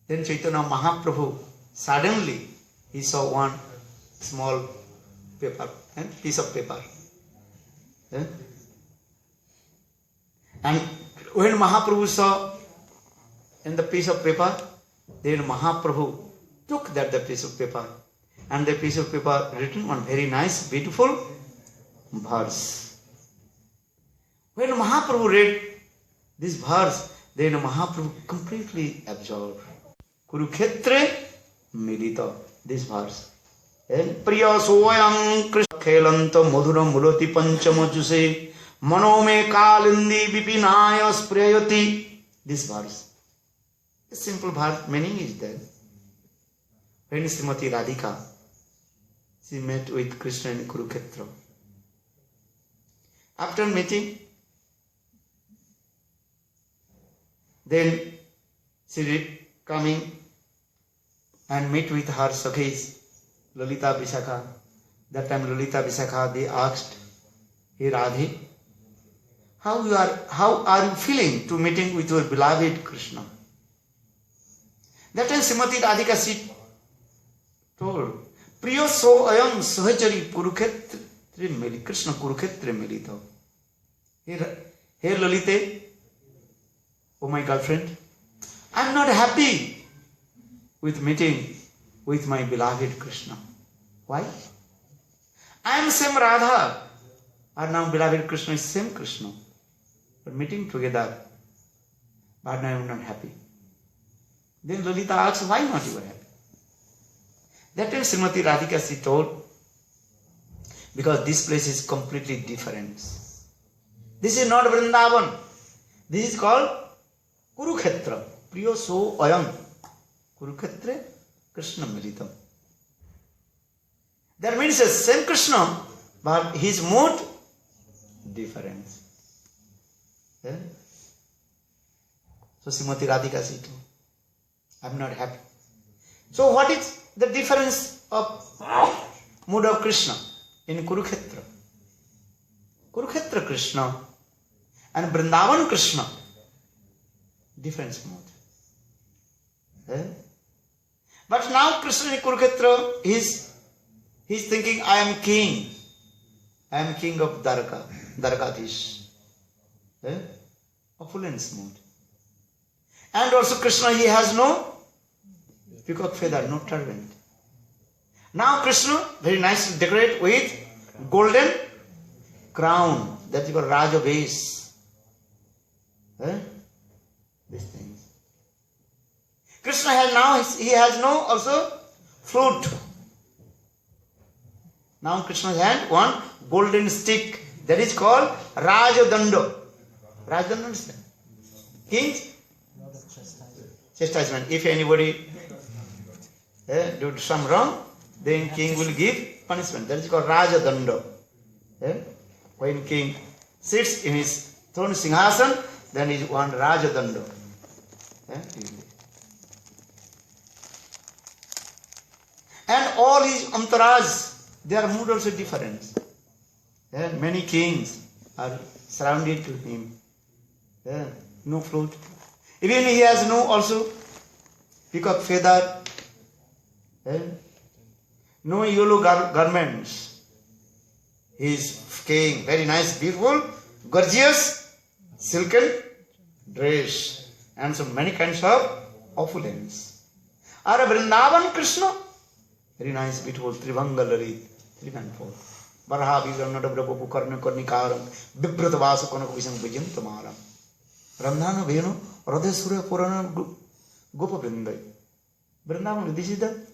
Then Chaitanya Mahaprabhu, suddenly he saw one small paper, piece of paper. And when Mahaprabhu saw in the piece of paper, then Mahaprabhu took the piece of paper, and the piece of paper written on very nice, beautiful verse. When Mahaprabhu read this verse, then Mahaprabhu completely absorbed. Kurukshetre milita, this verse. Priya soyam Krishna khelanta madhuram mulati panchamajuse manome kalindi vipinaya sprayati. This verse. A simple verse, meaning is there. When Srimati Radhika, she met with Krishna in Kurukshetra. After meeting, then she coming and meet with her Sakhis, Lalita Visakha. That time Lalita Visakha, they asked Hey Radhe, how are you feeling to meeting with your beloved Krishna? That time Srimati Radhika she told, Priyo so ayam sahachari Kurukshetre mili, Krishna Kurukshetre milito. Hey Lalite, oh my girlfriend, I am not happy with meeting with my beloved Krishna. Why? I am same Radha, or now beloved Krishna is same Krishna. But meeting together, but now I am not happy. Then Lalita asks, why not you are happy? That time Srimati Radhika she told, because this place is completely different. This is not Vrindavan. This is called Kurukshetra. Priyo so ayam. Kurukshetre Krishna militam. That means the same Krishna, but his mood different. Yeah? So Srimati Radhika she told, I am not happy. So what is the difference of mood of Krishna in Kurukshetra? Kurukshetra Krishna and Vrindavan Krishna, different mood. Yeah? But now Krishna in Kurukshetra, he's thinking, I am king. I am king of Dwarkadish. Yeah? Opulence mood. And also Krishna, he has no peacock feather, no turban. Now Krishna, very nicely decorated with golden crown. That is called Raja Base. These things. Krishna he has no also flute. Now Krishna's hand one golden stick. That is called Rajadanda. Rajadanda is king's chastisement. If anybody do some wrong, then king will give punishment. That is called Rajadanda. When king sits in his throne Singhasan, then he wants Rajadanda. And all his entourage, their mood also different. Many kings are surrounded to him. No flute. Even he has no also peacock feather. No yellow garments. He is king, very nice, beautiful, gorgeous, silken dress, and so many kinds of opulence. Or Vrindavan Krishna, very nice, beautiful, Trivanga Lalit, 3 and 4. Baraha Viranadabrabu Karna Kornikaram, Bibratavasa Konakusam Vijam Tamaram. Ramdhana Venu, Radhesura Purana Gopa Vrindai. Vrindavan, this is the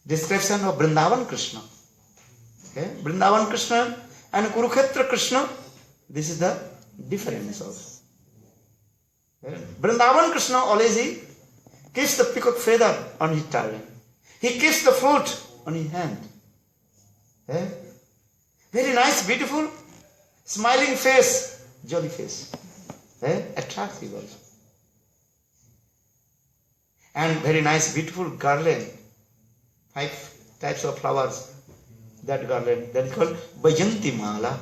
description of Vrindavan Krishna. Vrindavan Krishna and Kurukshetra Krishna, this is the difference of. Vrindavan Krishna always he keeps the peacock feather on his turban. He keeps the flute on his hand. Very nice, beautiful, smiling face, jolly face. Attractive also. And very nice, beautiful garland. 5 types of flowers. That garland, that is called Vajanti Mala.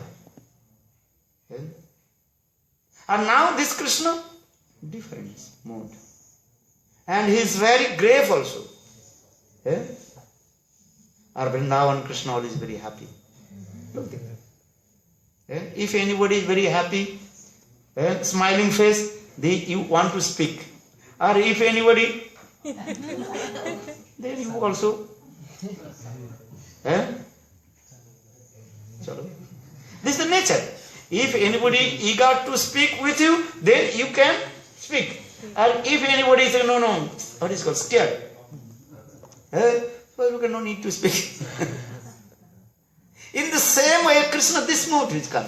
And now this Krishna, different mood. And he is very grave also. Our Vrindavan Krishna is very happy. Look there. If anybody is very happy, smiling face, you want to speak. Or if anybody, then you also. This is the nature. If anybody eager to speak with you, then you can speak. And if anybody says, no, what is called scared, so you can no need to speak. In the same way, Krishna, this mood is come.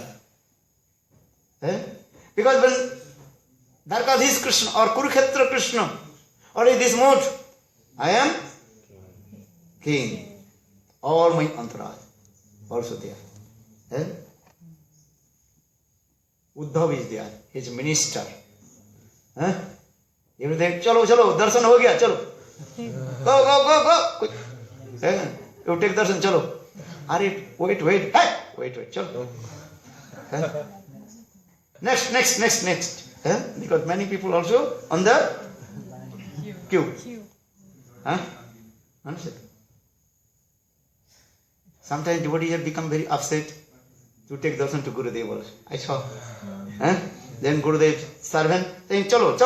Because when Dwarkadish Krishna or Kurukshetra Krishna, or in this mood, I am king. All my entourage also there. Uddhav is there, his minister. Everything, chalo, darshan ho gaya, chalo. Go. You take darshan, chalo. Wait. Hey! Wait. Chalo. Next. Because many people also on the queue. Understand? Sometimes devotees have become very upset to take darshan to Gurudev also. I saw. Then Gurudev servant saying, chalo.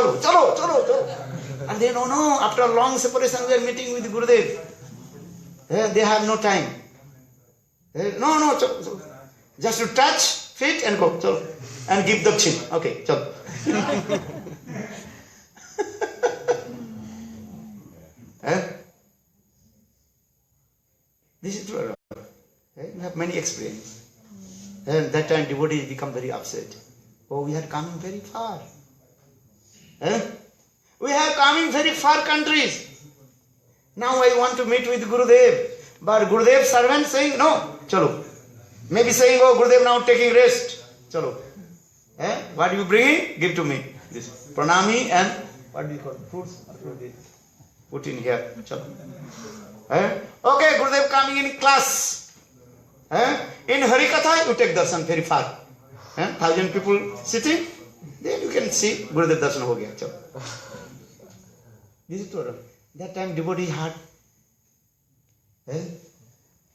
And they no, after a long separation we are meeting with Gurudev. They have no time. No, chalo. Just to touch feet and go, chalo. And give the chin. Okay, chalo. This is true. We have many experience. And that time devotees become very upset. Oh, we are coming very far. We are coming very far countries. Now I want to meet with Gurudev. But Gurudev servant saying, no, chalo. Maybe saying, oh, Gurudev now taking rest. Chalo. What you bringing? Give to me. This pranami and what do you call it? Fruits? Put in here. Chalo. Okay, Gurudev coming in class. In Harikatha, you take darshan very far. 1,000 people sitting, then you can see Gurudev darshan ho gaya. Chalo. This is true. That time devotee heart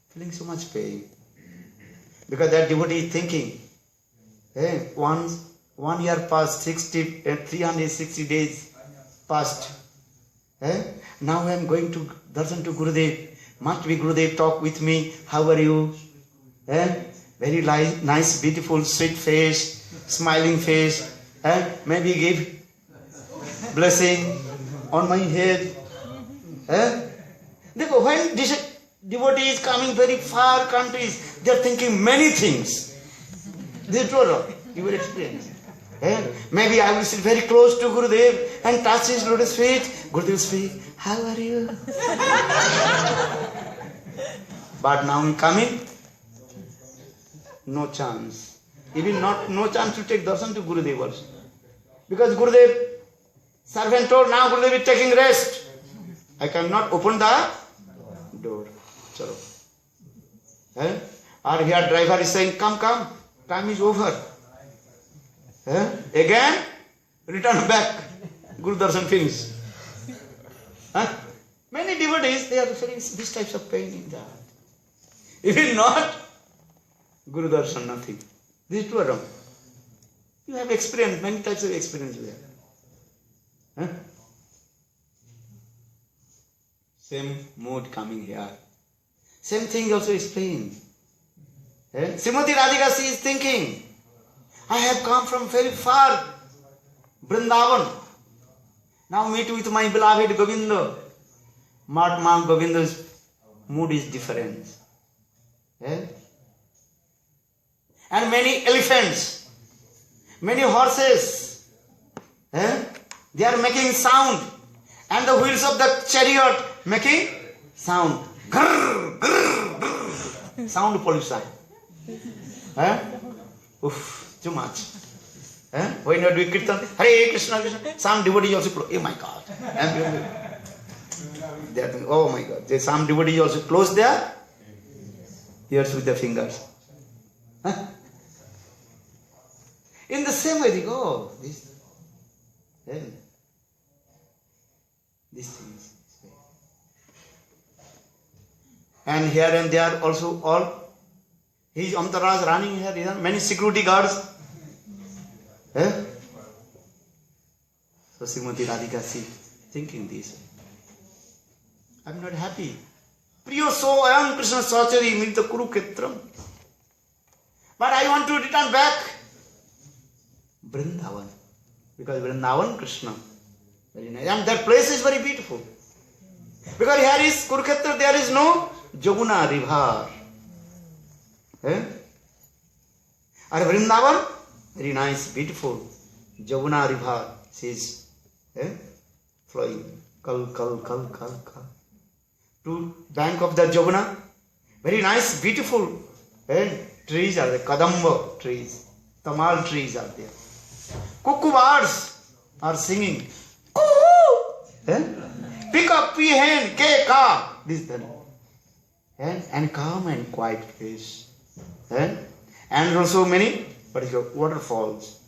feeling so much pain. Because that devotee is thinking, one year passed, 360 days passed. Now I am going to darshan to Gurudev. Must be Gurudev talk with me. How are you? Very nice, beautiful, sweet face, smiling face. Maybe give blessing on my head. When devotee is coming very far countries, they are thinking many things. This is true. You will experience. Maybe I will sit very close to Gurudev and touch his lotus feet. Gurudev will speak, how are you? But now in coming, no chance. Even no chance to take darshan to Gurudev also. Because Gurudev, servant told, now Gurudev is taking rest. I cannot open the door. Chalo. Or here driver is saying, come, time is over. Again, return back. Guru darshan finish. Many devotees, they are feeling these types of pain in that. Even not, Guru darshan, nothing. This is true or wrong? You have experience, many types of experience there. Same mood coming here. Same thing also explained. Srimati Radhika, she is thinking, I have come from very far, Vrindavan. Now meet with my beloved Govinda. Mahatma Govinda's mood is different. And many elephants, many horses, they are making sound. And the wheels of the chariot making sound. Grrr, grrr, grrr. Sound pollution. Too much. When you are doing kirtan, Hare Krishna, Krishna, some devotee also close. Oh my God. They are thinking, oh my God. Some devotee also close their ears with their fingers. In the same way they go. These things. And here and there also all his entourage running here, many security guards. So Srimati Radhika, she thinking this. I am not happy. Priyo so ayam Krishna Sachari Mirta Kurukhetram. But I want to return back Vrindavan. Because Vrindavan Krishna. Very nice. And that place is very beautiful. Because here is Kurukshetra, there is no Jamuna river. And Vrindavan, very nice, beautiful. Jamuna river, she is flowing. Kal. To bank of the Jamuna, very nice, beautiful. Trees are there, Kadamba trees, Tamal trees are there. Cuckoo birds are singing. Pick up, hen, ke, ka. This then. And calm and quiet place. And also many, what is your waterfalls?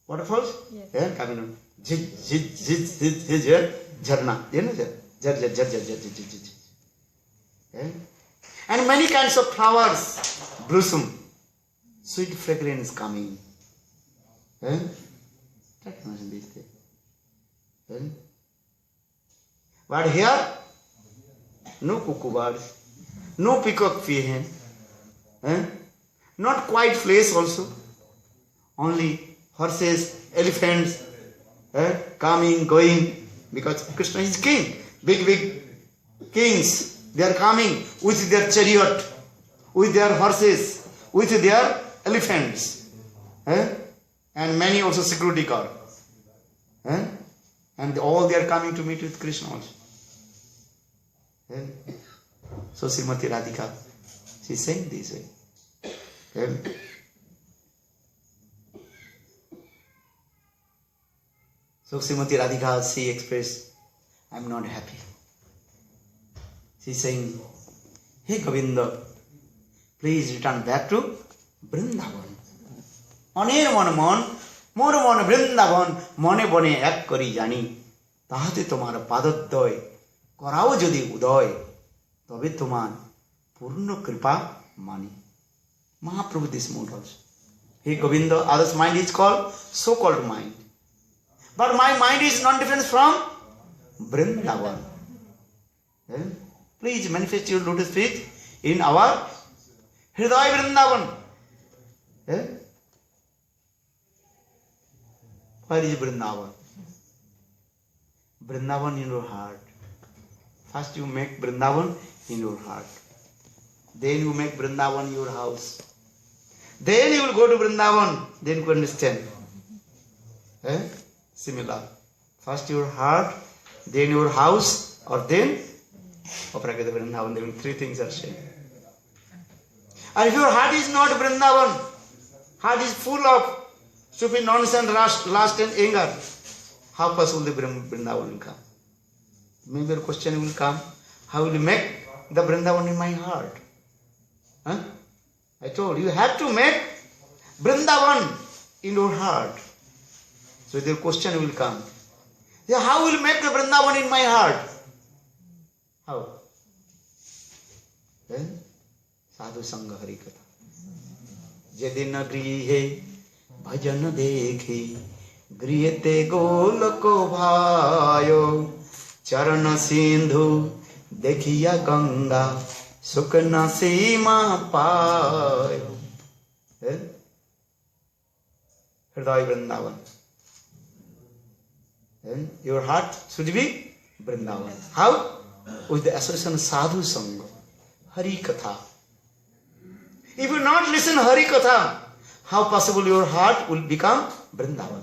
Waterfalls? Yes. Coming on. Jharna. You know that? And many kinds of flowers blossom. Sweet fragrance coming. But here, no cuckoo birds, no peacock peahen, not quite place also, only horses, elephants, coming, going, because Krishna is king, big kings, they are coming with their chariot, with their horses, with their elephants, and many also security guard, and all they are coming to meet with Krishna also. So Srimati Radhika, she is saying this way. So Srimati Radhika, she expressed, I am not happy. She is saying, hey Govinda, please return back to Vrindavan. Aner mon mon, mor mon Vrindavan, mone bone ek kori jani, tahate tomar padoddhoy, korao jodi udoy, tobe tomar purno kripa mani. Mahaprabhu this mood also. Hey Govinda, others' mind is called so-called mind. But my mind is not different from Vrindavan. Please manifest your lotus feet in our Hridaya Vrindavan. Where is Vrindavan? Vrindavan in your heart. First you make Vrindavan in your heart. Then you make Vrindavan your house. Then you will go to Vrindavan. Then you understand. Similar. First your heart, then your house, or then Aparakita Vrindavan. There will three things are said. And if your heart is not Vrindavan, heart is full of stupid nonsense, lust and anger, how possible the Vrindavan will come? Maybe your question will come, how will you make the Vrindavan in my heart? I told you, have to make Vrindavan in your heart. So the question will come, how will you make the Vrindavan in my heart? How? Sadhu Sangha Hari Katha. Jedina grihe bhajan dekhi grihete golako bhayo charana sindhu dekhiya ganga sukna seema payo. Hridaya Vrindavan. Your heart should be Vrindavan. How? With the association of Sadhu Sangha, Hari Katha. If you not listen Hari Katha, how possible your heart will become Vrindavan?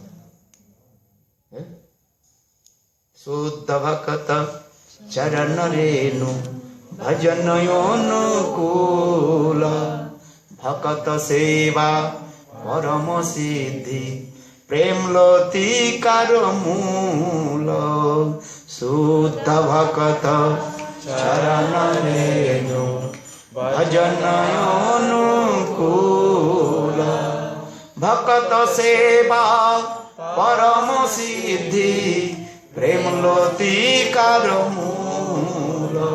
Suddha Bhakata Charana Renu Bhajanayonu Kula Bhakata Seva Parama Siddhi Premloti Karamula Suddha Bhakata Charana Renu Bhajanayonu Kula Bhakata Seva Parama Siddhi Premloti Karamula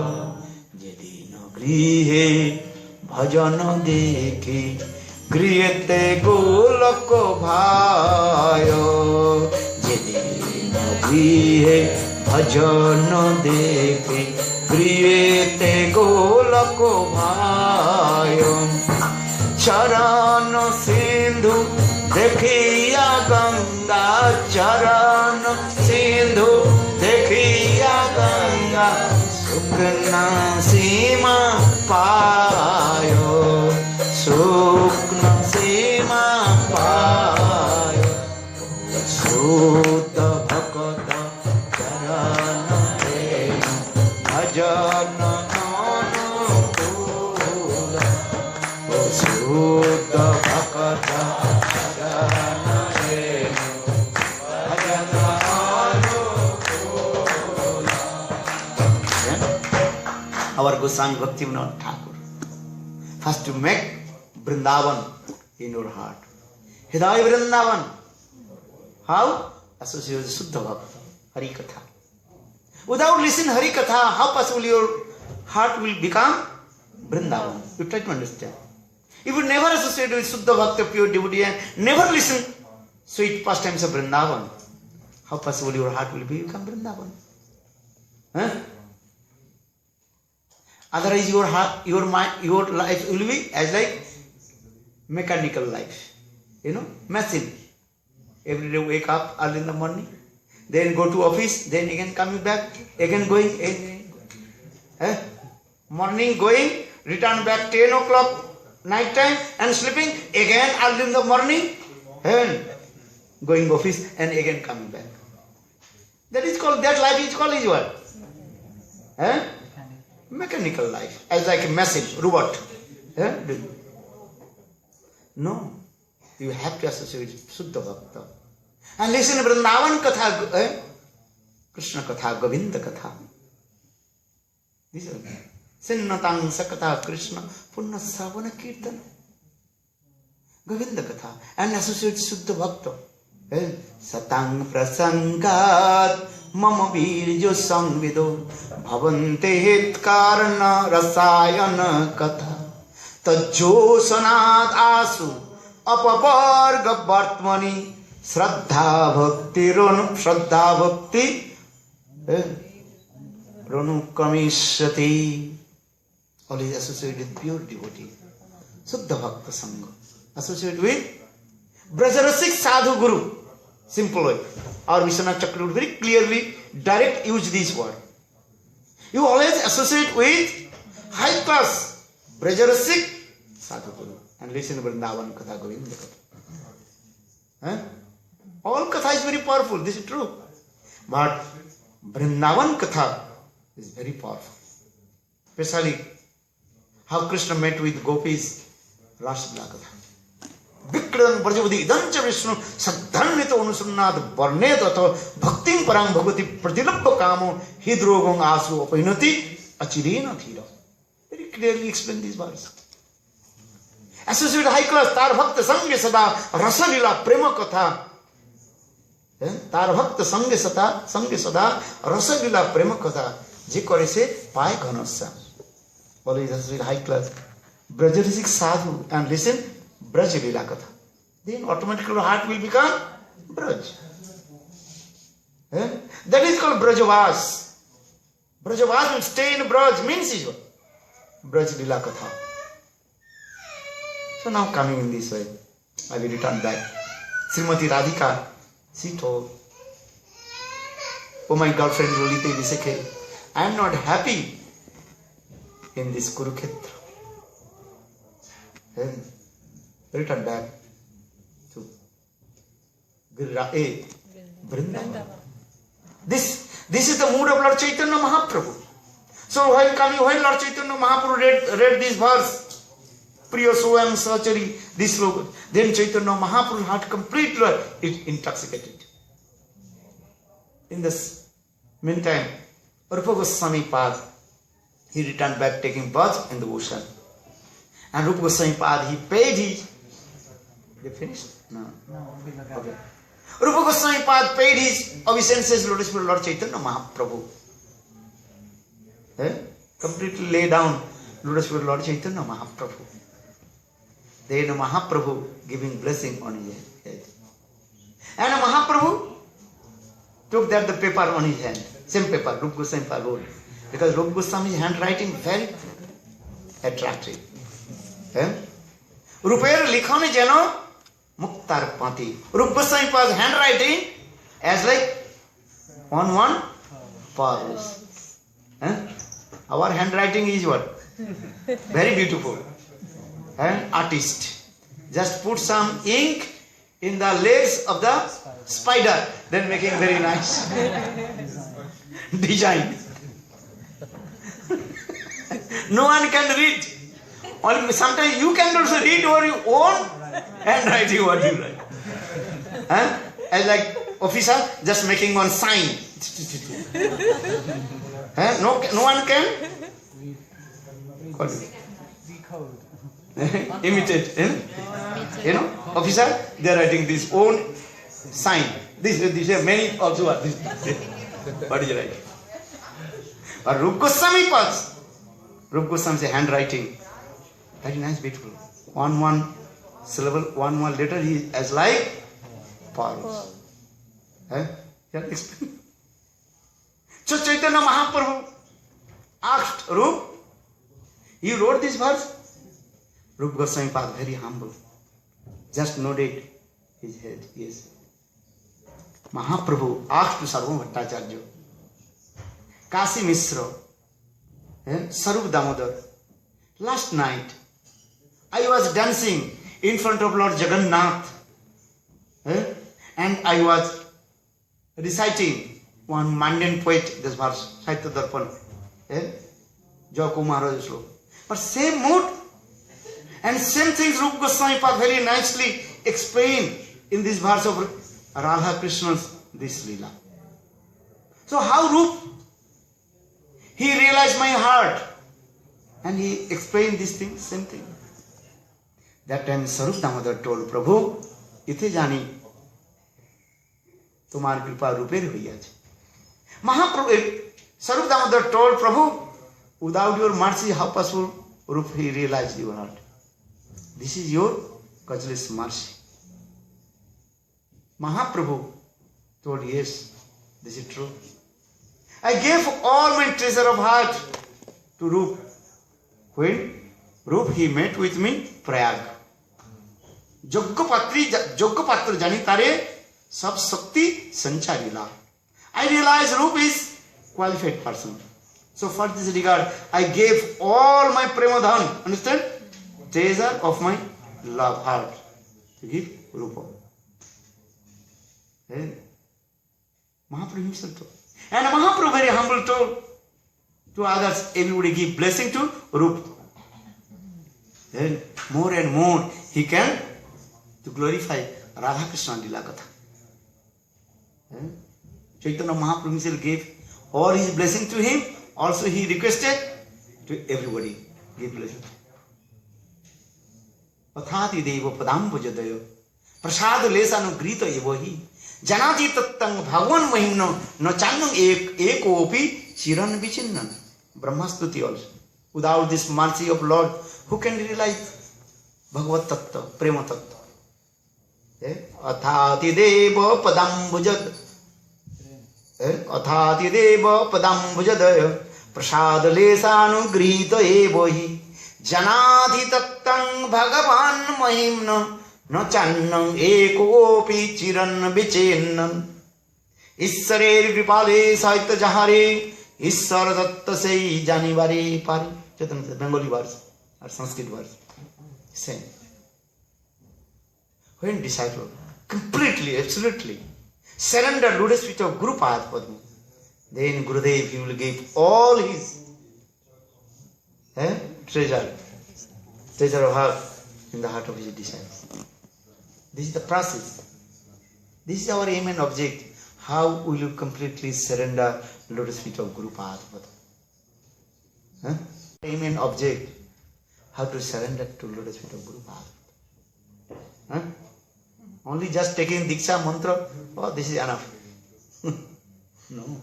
Jedina Grihe Bhajana Dekhi Grihete Golako Bhayo Jedina Grihe Bhajana Dekhi Grihete Golako Bhayo Charana Sindhu Dekhiya Ganga Charana Sindhu Dekhiya Ganga Sukna Seema Payo Sukna Seema Payo Suddha Bhakata Charana Renu Bhajana Anukula Suddha Bhakata Charana Renu Bhajana Anukula. Our Goswami Bhaktivinoda Thakur, First to make Vrindavan in your heart. Hidaya Vrindavan. How? Associate with Suddha Bhakta, Hari Katha. Without listening Hari Katha, how possible your heart will become Vrindavan? You try to understand. If you never associate with Suddha Bhakta, pure devotee, and never listen sweet pastimes of Vrindavan, how possible your heart will become Vrindavan? Huh? Otherwise your heart, your mind, your life will be as like mechanical life. Machine. Every day wake up early in the morning, then go to office, then again coming back, again going, morning going, return back 10 o'clock, night time, and sleeping, again early in the morning, and going office, and again coming back. That life is called is what? Mechanical life, as like a machine, robot. No, you have to associate with Suddha Bhakta. And listen to Vrindavan Katha, Krishna Katha, Govinda Katha. These are Sinnatang Sakatha Krishna, Punna Savana Kirtana. Govinda Katha. And associate Suddha Bhakta. Satang Prasangat Mama Virjo Samvido Bhavante Hit Karana Rasayana Katha Tajjo Sanat Asu Apavarga Bhartmani Shraddha Bhakti Ranu Kamishati. Always associated with pure devotee. Suddha Bhakta Sangha. Associated with Brajarasik Sadhu Guru. Simple way. Our Vishwanath Chakravarti very clearly direct use this word. You always associate with high class Brajarasik Sadhu Guru. And listen to Vrindavan Katha, Govinda Katha. All Katha is very powerful, this is true. But Vrindavan Katha is very powerful. Especially how Krishna met with gopis, Rasla Katha. Vikran Brajavadi Idancha Vishnu Sadhanito Anusunnad Barnedato Bhaktin Parang Bhagavati Pradilabha Kamo Hidrogong Asu Apainati Achirena Thira. Very clearly explain these words. Associate high class Tar Bhakta Sangha Sada Rasalila Prema Katha. Tar Bhakta Sangha Sada Rasalila Prema Katha. Jikore se Pai Ghanasa. Always associate high class Brajarasik Sadhu and listen Brajalila Katha. Then automatically your heart will become Braj. That is called Brajavas. Brajavas will stay in Braj means is what? Brajalila Katha. So now coming in this way, I will return back. Srimati Radhika, she told, oh my girlfriend Lolita Visakhe, I am not happy in this Kurukshetra. Return back to Vrindavan. This is the mood of Lord Chaitanya Mahaprabhu. So when Lord Chaitanya Mahaprabhu read this verse, Priya Soam Sachari, this slogan, then Chaitanya Mahaprabhu's heart completely intoxicated. In this meantime, Rupa Goswami Pad, he returned back taking bath in the ocean. And Rupa Goswami Pad, he paid his. They finished? No. Okay. Rupa Goswami Pad paid his obeisances to Lord Chaitanya Mahaprabhu. Completely lay down Lord Chaitanya Mahaprabhu. Then Mahaprabhu giving blessing on his head. And Mahaprabhu took the paper on his hand. Same paper, Rupa Goswami Pad wrote. Because Rupa Goswami's handwriting very attractive. Rupair likhane jano muktar pati. Rupa Goswami Pad's handwriting as like one pause. Our handwriting is what? Very beautiful. Artist. Just put some ink in the legs of the spider, then making very nice design. No one can read. Only sometimes you can also read your own handwriting what you write. As like officer just making one sign. No one can decode. imitate, you know, officer, they are writing this own sign. This many also are this. What is it right? Or Rup Goswami Pads. Rup Goswami's handwriting. Very nice, beautiful. One syllable, one letter he as like pearls. Yeah, explain. So Chaitanya Mahaprabhu asked Rup, you wrote this verse? Rup Goswami Pad, very humble, just nodded his head, yes. Mahaprabhu asked to Sarvabhauma Bhattacharya, Kasi Misra, Sarup Damodar, last night I was dancing in front of Lord Jagannath and I was reciting one mundane poet, this verse, Sahitya Darpan, Joku Maharaj Shloka. But same mood and same things Rup Goswami Pad very nicely explained in this verse of Radha Krishna's this Leela. So how Rup? He realized my heart and he explained this thing, same thing. That time Sarup Damodar told Prabhu, Ite jani, tumhar kripa ruper hoiya chhe. Mahaprabhu, Sarup Damodar told Prabhu, without your mercy, how possible Rup he realized your heart? This is your causeless mercy. Mahaprabhu told, yes, this is true. I gave all my treasure of heart to Rup. When Rup he met with me, Prayag. Joggapatra jani tare sab sakti sancharila. I realized Rup is qualified person. So for this regard, I gave all my premadhan, understand? Treasure of my love heart to give Rupa. Mahaprabhu himself told. And Mahaprabhu very humble told to others, everybody give blessing to Rupa. Then more and more he can to glorify Radha Krishna Lila Katha. Chaitanya Mahaprabhu himself gave all his blessing to him. Also he requested to everybody give blessing. Pathati devo padambujadayo prasad lesanugrita evohi janati tattang bhagwan mahimno no channam ekopi chiran vichinnan. Brahmastuti also. Without this mercy of Lord, who can realize Bhagavad Tattva, Prema Tattva? Athati deva padambujad Athati deva padambujadaya prasad lesanugrita evohi janati tattang bhagavan mahimna no channam ekopi chiran vichinnan. Issarer kripale sahitya jahare Ishwar datta sei janibare pari. Chaitanya Bengali verse or Sanskrit verse. Same. When disciple completely, absolutely surrender lotus feet of Guru Padma, then Gurudev he will give all his treasure of heart in the heart of his disciples. This is the process. This is our aim and object. How will you completely surrender lotus feet of Guru Padma? Aim and object. How to surrender to lotus feet of Guru Padma? Only just taking Diksha mantra, oh, this is enough. No.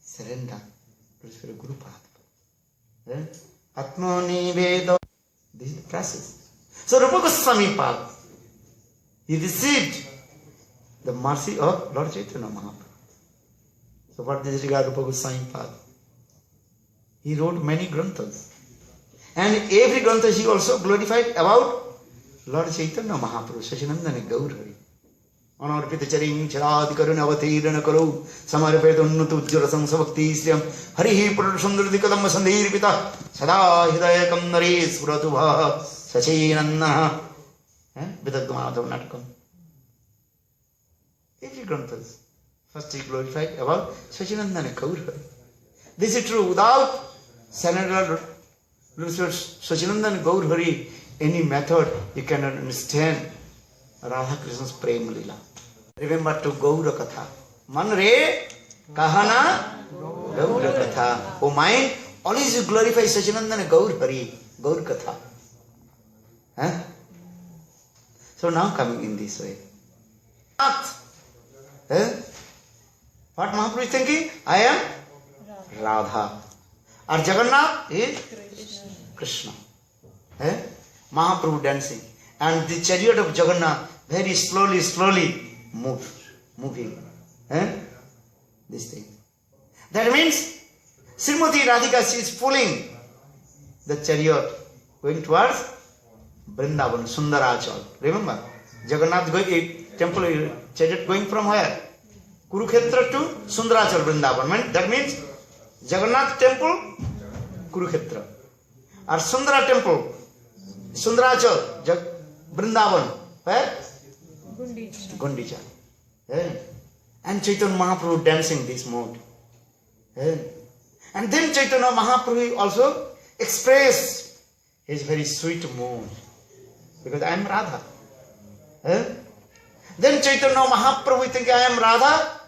Surrender. Lotus feet of Guru Padma. Atmani Veda. This is the process. So Rupa Goswami Pad, he received the mercy of Lord Chaitanya Mahaprabhu. So for this regard, Rupa Goswami Pad, he wrote many granthas. And every grantha he also glorified about Lord Chaitanya Mahaprabhu, Sachinandana Gaurhari. Anarpita charing charad karuna avatirana karo samarpeta unnutu ujjala samsavakti sriyam harihi purusundriti kadam sandhir pita sada hidayakam naresh puratubha Sachinandana Vidagmadhav Natakam. Every granthas. First he glorified about Sachinandana Gaurhari. This is true. Without surrender Sachinandana Gaurhari, any method you cannot understand Radha Krishna's Prema Lila. Remember to Gaura Katha. Man re kahana Gaura Katha. O mind, always you glorify Sachinandana Gaurhari, Gaur Katha. Huh? So now coming in this way. What Mahaprabhu is thinking? I am Radha. Or Jagannath is Krishna. Mahaprabhu dancing. And the chariot of Jagannath very slowly moving. This thing. That means Srimati Radhika, she is pulling the chariot going towards Vrindavan, Sundarachal. Remember, Jagannath going temple chariot going from where? Kurukshetra to Sundarachal, Vrindavan. That means Jagannath temple, Kurukshetra. Or Sundara temple, Sundarachal, Vrindavan. Where? Gundicha. And Chaitanya Mahaprabhu dancing this mode. And then Chaitanya Mahaprabhu also expressed his very sweet mood. Because I am Radha. Then Chaitanya Mahaprabhu thinking I am Radha.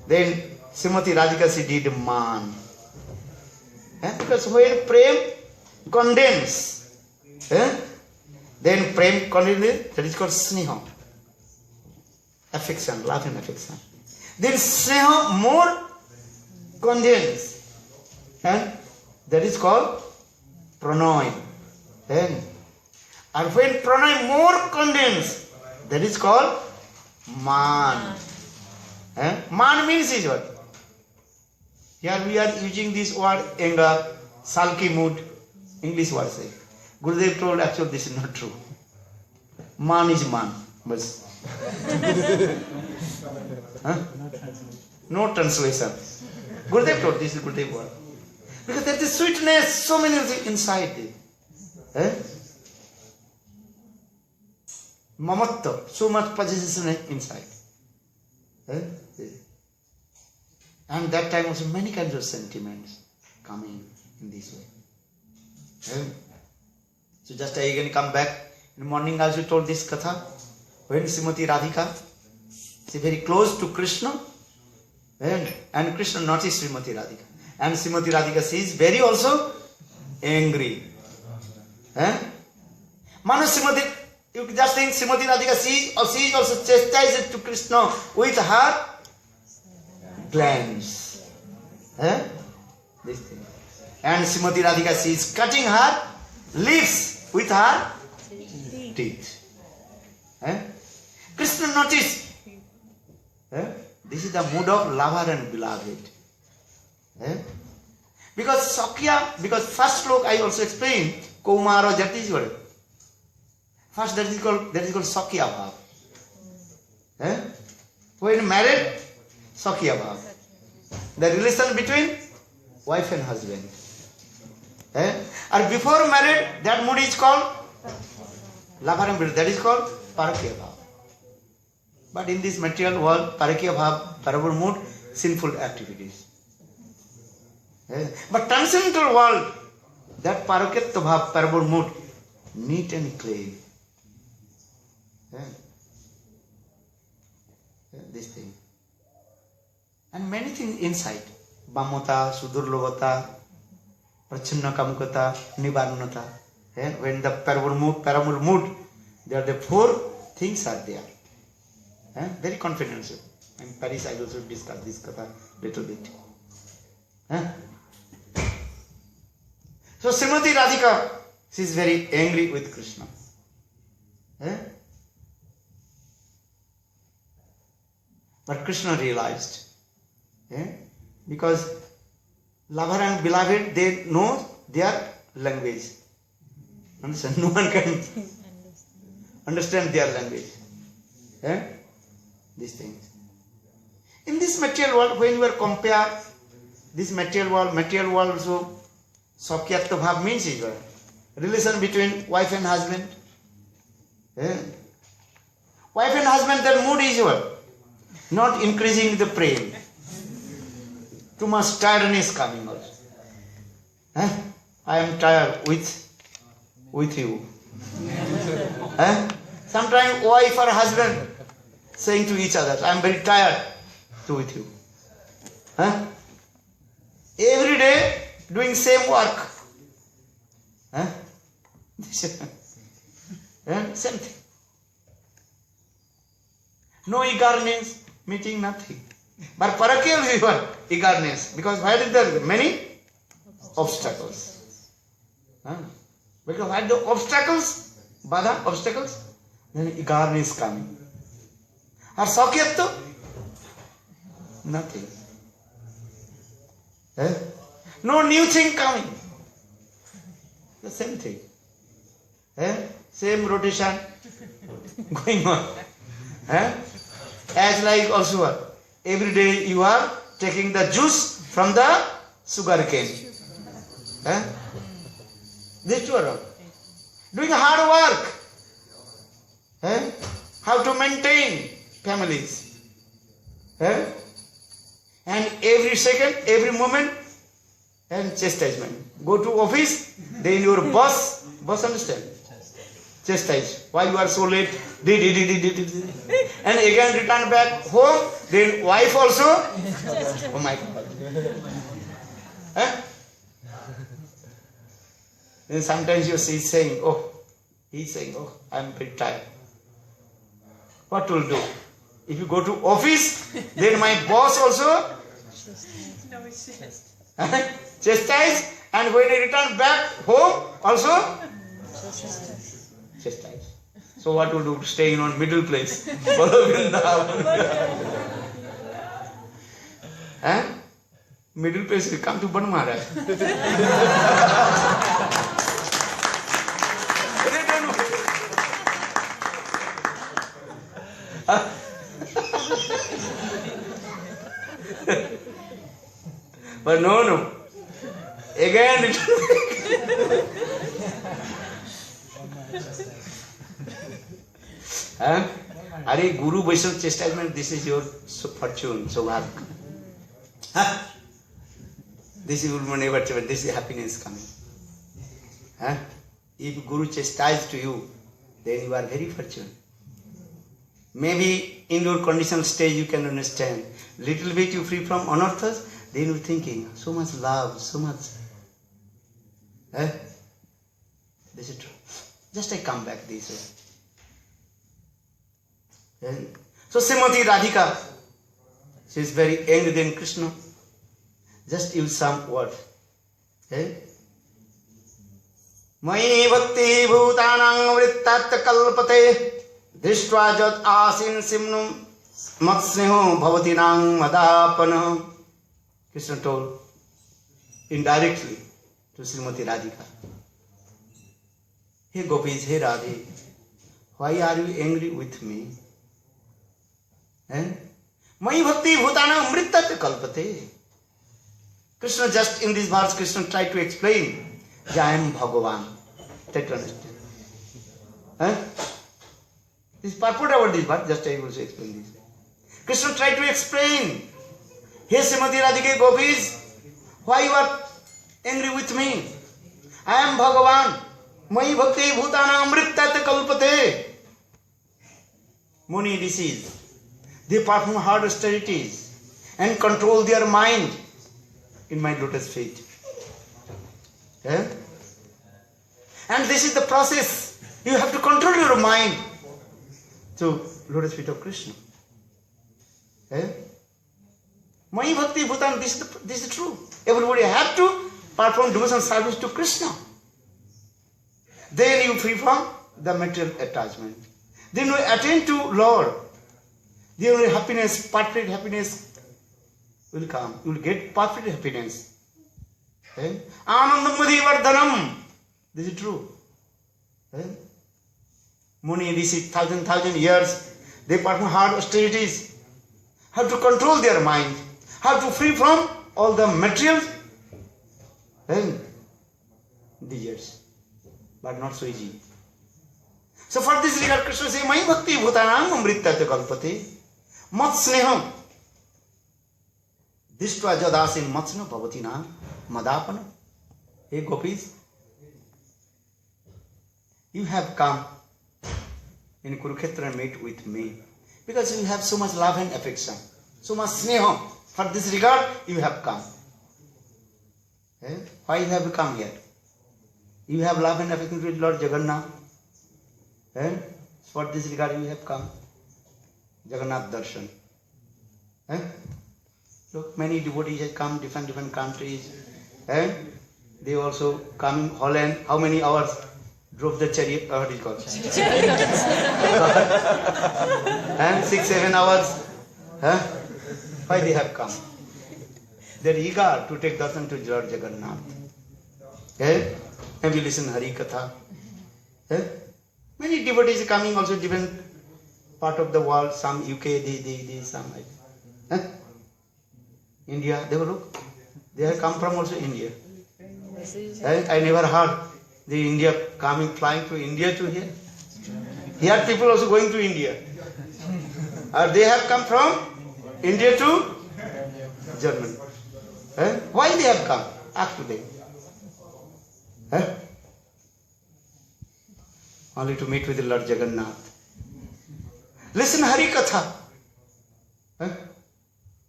Then Srimati Radhika she did man. Because when Prem condense, then Prem condense, that is called Sneha. Affection, love and affection. Then Sneha more condense. And that is called Pranay. And when Pranay more condense, that is called Man. Man means is what? Here we are using this word anger, sulky mood, English word say. Gurudev told actually this is not true. Man is man. But no translation. Gurudev told this is Gurudev word. Because there is sweetness, so many things inside it. Mamatta, so much possession inside. And that time also many kinds of sentiments coming in this way. So just I again come back. In the morning I also told this katha. When Srimati Radhika, she very close to Krishna. And Krishna noticed Srimati Radhika. And Srimati Radhika, she is very also angry. Manu Srimati, you just think Srimati Radhika, she is also chastised to Krishna with her glance. This thing. And Srimati Radhika, she is cutting her lips with her teeth. Krishna noticed. This is the mood of lover and beloved. Because Sakya, because first sloka I also explained, Kaumara Jati. First that is called Sakya Bhav. When married, Sakya Bhav. The relation between wife and husband. And before married, that mood is called lover and beloved. That is called Parakya Bhav. But in this material world, Parakya Bhav, parable mood, sinful activities. But transcendental world, that Parakya Bhav, parable mood, neat and clean. This thing. And many things inside. Bhamata, Sudurlobhata, Prachanna Kamukata, Nivarnata. When the parable mood, there are the four things are there. Very confidential. In Paris I also discuss this katha little bit. So Srimati Radhika, she is very angry with Krishna. But Krishna realized. Because lover and beloved, they know their language. Understand? No one can understand their language. These things. In this material world, when we are compare this material world also, Sakyatva Bhav means is what? Relation between wife and husband. Wife and husband, their mood is what? Not increasing the prem. Too much tiredness coming also. I am tired with you. Sometimes wife or husband saying to each other, I am very tired with you. Every day doing same work. Same thing. No eagerness, meeting nothing. But parakya is what? Eagerness. Because why is there many obstacles? Because why the obstacles? Bada, obstacles? Then eagerness coming. Or sakyatto? Nothing. No new thing coming. The same thing. Same rotation going on. As like also what? Every day you are taking the juice from the sugar cane. These two are wrong. Doing hard work. How to maintain families. And every second, every moment, and chastisement. Go to office, then your boss understand? Chastise. Why you are so late? And again return back home, then wife also. Oh my God. Then sometimes you see saying, he's saying, I am very tired. What will do? If you go to office, then my boss also chastise, and when I return back home also chastise. So what will do? Staying on middle place. Follow Vrindavan. Middle place will come to Ban Maharaj. But no. Again Are Guru Vaishnava chastisement, this is your fortune, Saubhagya. This is never, this is happiness coming. If Guru chastises to you, then you are very fortunate. Maybe in your conditional stage you can understand. Little bit you free from anarthas, then you are thinking, so much love, so much. This is true. Just I come back this way. So Srimati Radhika, she is very angry than Krishna. Just use some words. Mai bhakti bhutanang vrittat kalpate drishtva jat asin simnum matsneho bhavatinang madapana. Krishna told indirectly to Srimati Radhika. Hey Gopis, hey Radhe, why are you angry with me? Mai bhakti bhutanam amritat kalpate. Krishna just in this verse, Krishna tried to explain, I am Bhagavan. Try to understand. This purport about this verse, just I will explain this. Krishna tried to explain, hey Srimati Radhika Gopis, why you are angry with me? I am Bhagavan. Mai bhakti bhutana amritat kalpate. Muni rishis, they perform hard austerities and control their mind in my lotus feet. And this is the process. You have to control your mind to lotus feet of Krishna. Mai bhakti bhutan, this is true. Everybody have to perform devotional service to Krishna. Then you free from the material attachment. Then you attain to Lord. Then your happiness, perfect happiness will come. You will get perfect happiness. Anandam madhivardhanam. This is true. Muni, this is thousand years. They perform hard austerities. How to control their mind. How to free from all the material desires. But not so easy. So for this regard, Krishna says, Mai bhakti bhutanam amritat kalpate mat sneham dishtva jadasin matsna bhavatina madapana. Hey Gopis, you have come in Kurukshetra and met with me because you have so much love and affection, so much sneham. For this regard, you have come. Why you have come here? You have love and affection with Lord Jagannath. Eh? For this regard we have come. Jagannath Darshan. Eh? Look, many devotees have come, different countries. Eh? They also come in Holland. How many hours drove the chariot? What is it called? 6-7 hours. Huh? Why they have come? They are eager to take darshan to Lord Jagannath. Eh? Have you listened Hari Katha? Eh? Many devotees are coming also different part of the world. Some UK, some India. They will look. They have come from also India. I never heard the India coming, flying to India to here. Here people also going to India. Or they have come from India to Germany. Why they have come? Ask to them. Only to meet with the Lord Jagannath. Listen Hari Katha.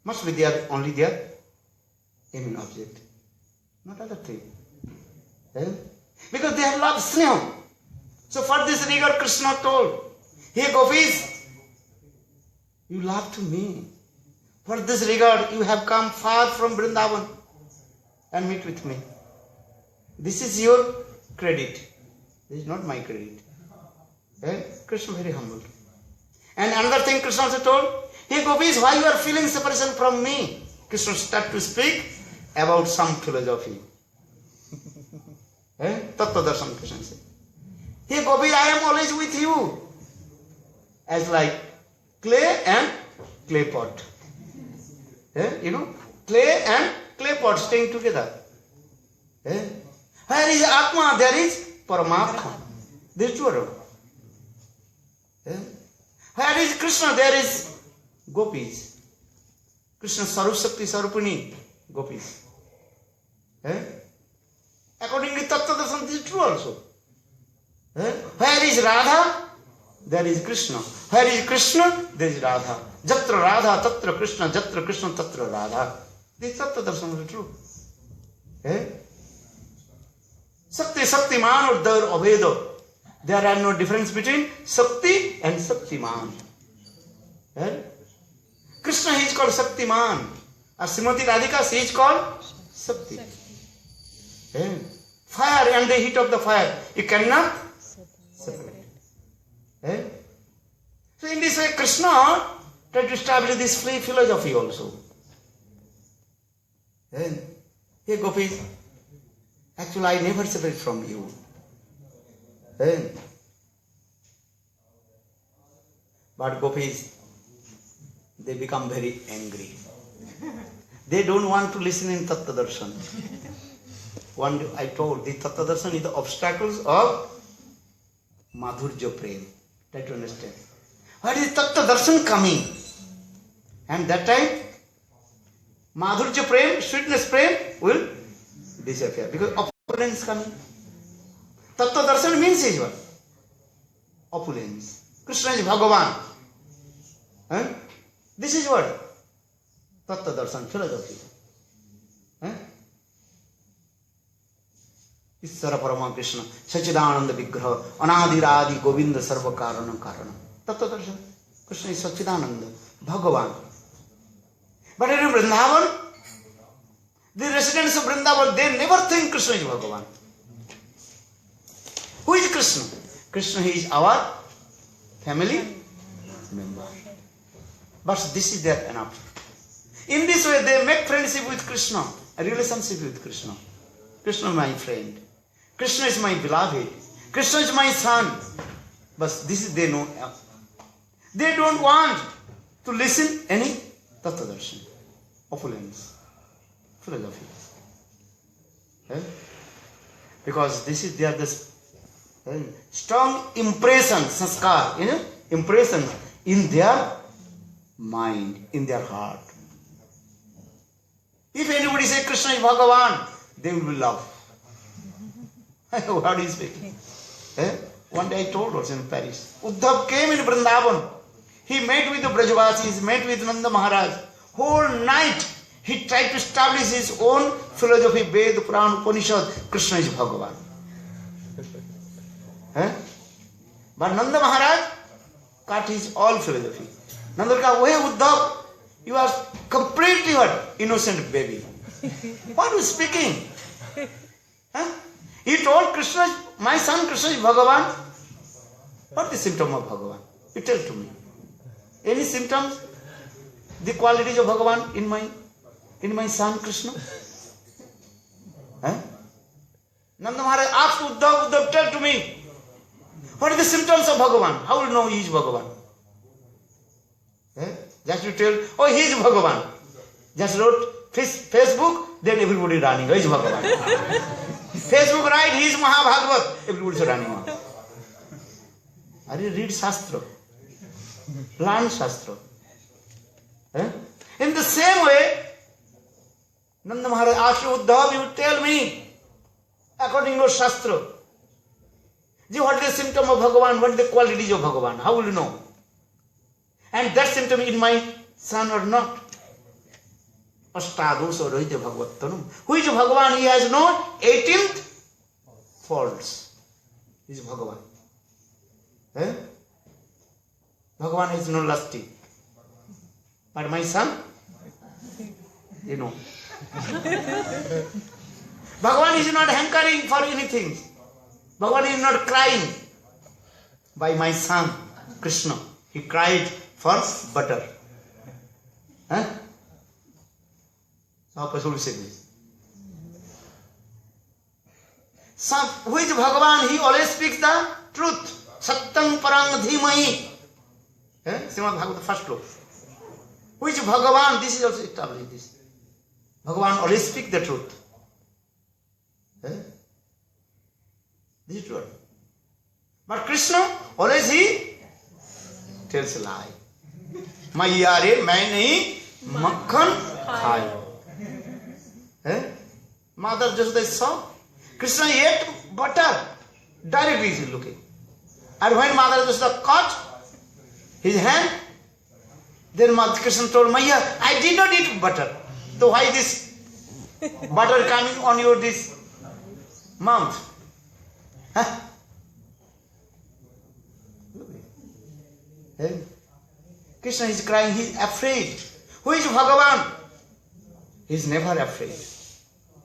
Must be there, only their aim and object. Not other thing. Because they have loved Sneha. So for this regard Krishna told, hey gopis, you love to me. For this regard you have come far from Vrindavan and meet with me. This is your credit. This is not my credit. Krishna very humble. And another thing Krishna also told, hey gopis, why you are feeling separation from me? Krishna started to speak about some philosophy. Tattva darshan Krishna said. Hey gopis, I am always with you. As like clay and clay pot. Clay and clay pot staying together. Where is Atma? There is Paramatma. There is two. Where is Krishna? There is gopis. Krishna Sarup Shakti Sarupini gopis. According to Tattva Darshan, this is true also. Where is Radha? There is Krishna. Where is Krishna? There is Radha. Jatra Radha, Tatra Krishna, Jatra Krishna, Tatra Radha. This Tattva Darshan is true. Sakti, Saktiman or Dar Abhedo. There are no difference between Sakti and Saktiman. Krishna is called Saktiman. Or Srimati Radhika, she is called Sakti. Fire and the heat of the fire, you cannot separate. So in this way, Krishna tried to establish this free philosophy also. Hey gopis, actually I never separate from you. But gopis, they become very angry. They don't want to listen in Tattva Darshan. One day I told, the Tattva Darshan is the obstacles of Madhurya Prem. Try to understand. What is Tattva Darshan coming? And that time, Madhurya Prem, sweetness Prem will disappear. Because opulence is coming. Tattva Darshan means is what? Opulence. Krishna is Bhagavan. This is what? Tattva Darshan, philosophy. Ishvara Parama Krishna, Sachidananda Vigraha, Anadiradi Govinda Sarva Karana Karana. Tattva Darshan. Krishna is Sachidananda, Bhagavan. But in Vrindavan, the residents of Vrindavan, they never think Krishna is Bhagavan. Who is Krishna? Krishna is our family member. But this is their enough. In this way, they make friendship with Krishna, a relationship with Krishna. Krishna is my friend. Krishna is my beloved. Krishna is my son. But this is they know. They don't want to listen any Tattva Darshan, opulence, philosophy. Because this is their strong impression, sanskar, impression in their mind, in their heart. If anybody say Krishna is Bhagavan, they will love. What is speaking? One day I told also in Paris. Uddhav came in Vrindavan. He met with the Brajavasis, met with Nanda Maharaj. Whole night he tried to establish his own philosophy, Ved, Puran, Upanishad. Krishna is Bhagavan. But Nanda Maharaj cut his all philosophy. Nanda ka, "Hey Uddhav, you are completely what? Innocent baby. What are you speaking? Huh? He told Krishna, my son Krishna is Bhagavan. What is the symptom of Bhagavan? You tell to me. Any symptoms? The qualities of Bhagavan in my son Krishna? Huh? Nanda Maharaj asked Uddhav, Uddhav, tell to me. What are the symptoms of Bhagavan? How will you know he is Bhagavan? Just you tell, oh, he is Bhagavan. Just wrote Facebook, then everybody running. He is Bhagavan. Facebook write, he is Mahabhagavat. Everybody is running. Are you read Shastra? Learn Shastra. In the same way, Nanda Maharaj asked Uddhav, you tell me, according to Shastra, what is the symptom of Bhagavan? What is the qualities of Bhagavan? How will you know? And that symptom in my son or not? Astadosha Rohite Bhagavattanam. Who is Bhagavan? He has no 18th faults. He is Bhagavan. Bhagavan is no lusty. But my son, you know. Bhagavan is not hankering for anything. Bhagavan is not crying. By my son, Krishna, he cried for butter. Huh? How possible to say this? Who is Bhagavan? He always speaks the truth. Satyam parang dhimahi. Srimad Bhagavatam, first book. Who is Bhagavan? This is also established. This. Bhagavan always speaks the truth. This is true. But Krishna, always he tells a lie. Maiya re, main nahi, makhan khai. Mother Jashoda saw. Krishna ate butter. Directly he is looking. And when Mother Jashoda caught his hand, then Mother Krishna told Maiya, I did not eat butter. So why this butter coming on your this mouth? Huh? Krishna is crying, he is afraid. Who is Bhagavan? He is never afraid.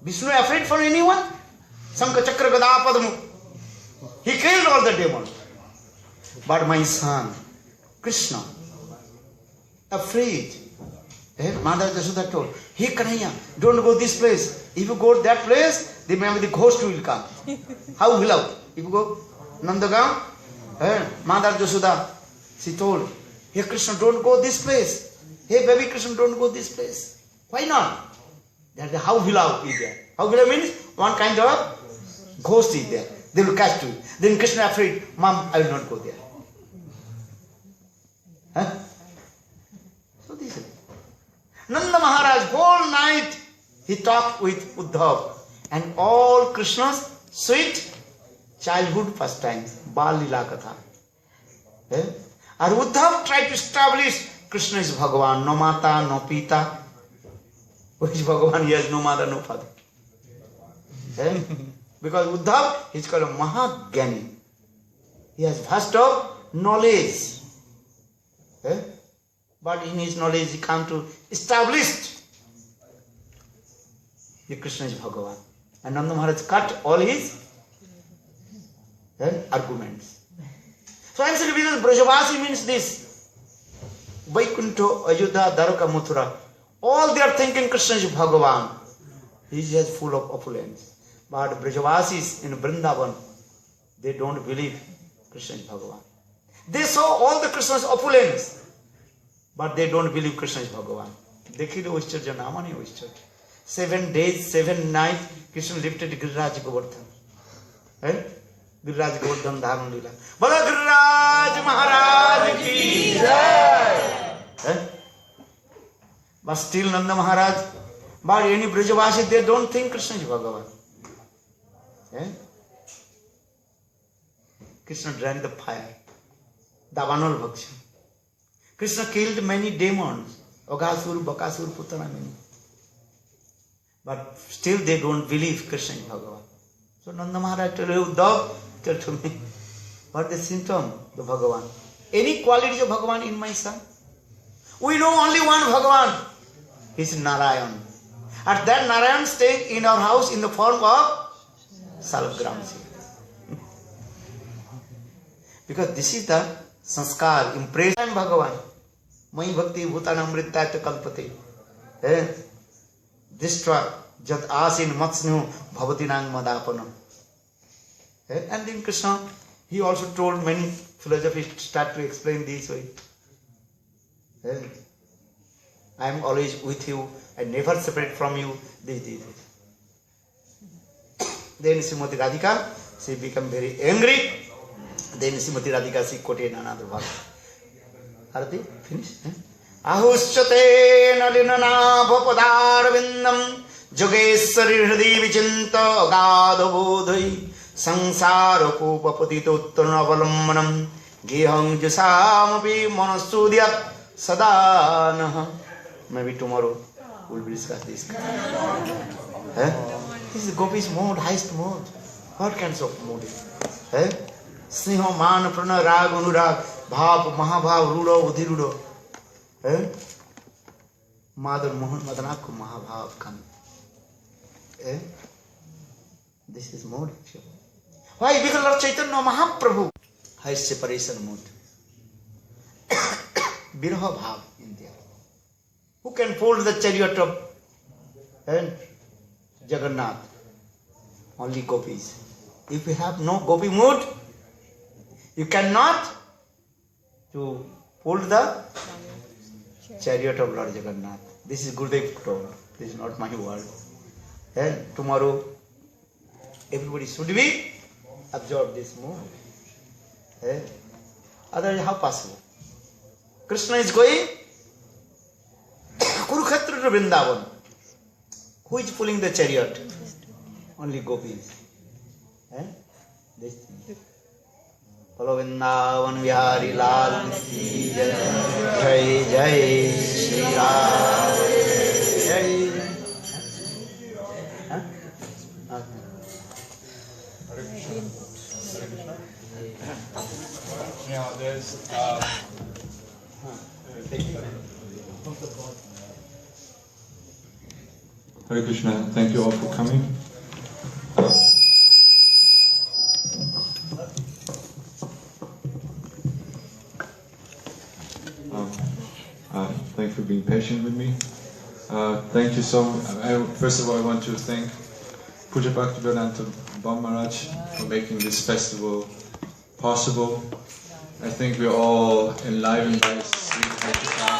Vishnu afraid for anyone? Sankha Chakra Gada Padmu. He killed all the demons. But my son, Krishna, afraid. Mother Jashoda told, hey Kanhaiya, don't go this place. If you go that place, maybe the ghost will come. How will I? If you go Nandagam, Mother Jashoda, she told, hey Krishna, don't go this place. Hey baby Krishna, don't go this place. Why not? That the how will is there. How will means one kind of ghost is there. They will catch you. Then Krishna afraid, Mom, I will not go there. So this is it. Nanda Maharaj whole night he talked with Uddhav and all Krishna's sweet childhood pastimes, Bal Lila Katha. And Uddhav tried to establish Krishna is Bhagavan, no mata, no pita. Who is Bhagavan? He has no mother, no father. Because Uddhav is called a Mahagyani. He has vast of knowledge. But in his knowledge he come to establish that Krishna is Bhagavan. And Nanda Maharaj cut all his arguments. So I am saying because Brajavasi means this. Vaikunto, Ayodhya, Dwaraka, Mathura. All they are thinking Krishna is Bhagavan. He is just full of opulence. But Brajavasis in Vrindavan, they don't believe Krishna is Bhagavan. They saw all the Krishna's opulence, but they don't believe Krishna is Bhagavan. Dekhile Oishcharya Nama nahi Oishcharya. 7 days, 7 nights, Krishna lifted Giriraj Govardhan. Giriraj Govardhan Dharan Lila. Bala Giriraj Maharaj ki jai. But still Nanda Maharaj, but any Brajavasi, they don't think Krishna is Bhagavan. Krishna drank the fire. Davanol Bhaksha. Krishna killed many demons. Ogasur, Bakasur, Putana, many. But still they don't believe Krishna is Bhagavan. So Nanda Maharaj told you, dog, tell to me. What is the symptom? The Bhagavan. Any qualities of Bhagavan in my son? We know only one Bhagavan. He is Narayan. And that Narayan staying in our house in the form of Salagramsi. Because this is the sanskar, impression Bhagavan. Mai bhakti bhutanam mrityayat kalpate. Dishtra jat asin matsnu bhavatinang madapanam. And then Krishna, he also told many philosophers start to explain this way. I am always with you, I never separate from you. This. Then Srimati Radhika, she became very angry. Then Srimati Radhika, she quoted another verse. Arati, finish? Ahushate nalinana bhapadarvindam Jogeshwari hridhi vichinta agada bodhai Sangsara kupa patitottarna avalammanam Gehang jasamapi manasudyat sadanaha. Maybe tomorrow we'll discuss this. This is Gopi's mode, highest mode. What kinds of mode? Sneha man prana rag anurag bhav mahabhav rudo udhirudo. Mother Mohan Madanaku Mahabhav come. This is mode. Why? Because Lord Chaitanya Mahaprabhu has separation mode. Viraha Bhav in there. Who can fold the chariot of Jagannath? Only gopis. If you have no gopi mood, you cannot to fold the chariot of Lord Jagannath. This is Gurudev told. This is not my word. And tomorrow, everybody should be absorb this mood. Otherwise, how possible? Krishna is going Kurukshetra to Vrindavan. Who is pulling the chariot? Only gopis. This thing. Follow Vrindavan Vihari Lal Ki Jai. Jai Jai Shri Ram. Jai. Yeah, there's Hare Krishna, thank you all for coming. Thanks for being patient with me. Thank you so much. First of all, I want to thank Puja Bhaktivedanta Bam Maharaj for making this festival possible. I think we're all enlivened by sweet Kirtan.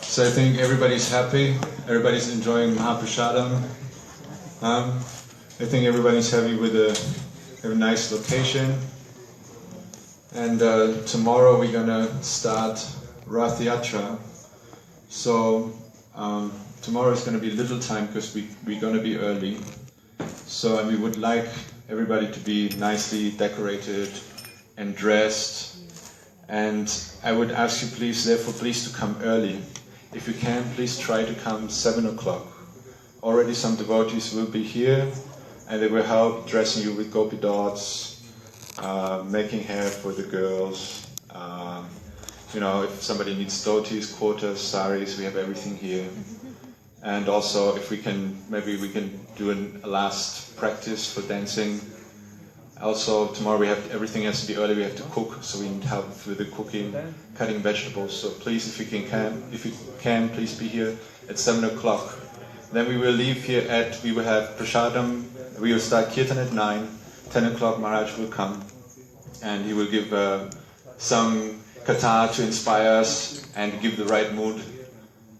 So I think everybody's happy, everybody's enjoying Mahaprasadam. I think everybody's happy with a nice location. And tomorrow we're gonna start Rath Yatra. So tomorrow is gonna be little time because we're gonna be early. So we would like everybody to be nicely decorated and dressed. And I would ask you please to come early. If you can, please try to come 7 o'clock. Already some devotees will be here and they will help dressing you with gopi dots, making hair for the girls. If somebody needs dhotis, kurtas, saris, we have everything here. And also, if we can, maybe we can do a last practice for dancing. Also, tomorrow everything has to be early, we have to cook, so we need help with the cooking, cutting vegetables. So please, if you can, please be here at 7 o'clock. Then we will leave here we will have prasadam, we will start kirtan at 9, 10 o'clock Maharaj will come, and he will give some katha to inspire us and give the right mood.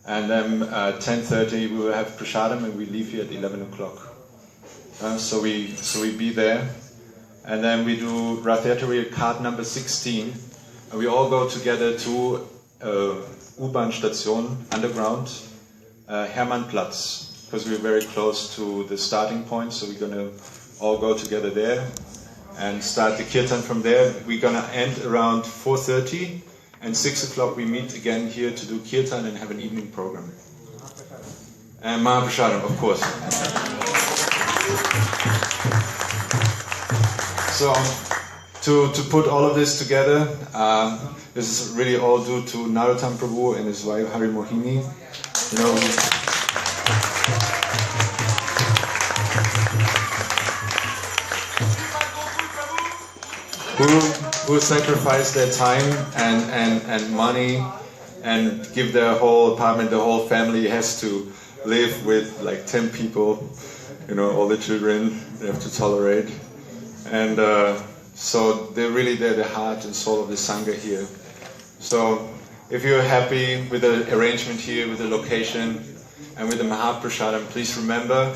And then 10:30 we will have prasadam and we leave here at 11 o'clock. So we be there. And then we do Rath Yatra card number 16. And we all go together to U-Bahn Station, underground, Hermannplatz, because we're very close to the starting point, so we're going to all go together there and start the kirtan from there. We're going to end around 4:30, and 6 o'clock we meet again here to do kirtan and have an evening program. And Mahaprasadam, of course. So, to put all of this together, this is really all due to Narottam Prabhu and his wife Hari Mohini. You know, who sacrificed their time and money and give their whole apartment, the whole family has to live with like 10 people, you know, all the children they have to tolerate. And so they're the heart and soul of the Sangha here. So if you're happy with the arrangement here, with the location, and with the Mahaprasadam, please remember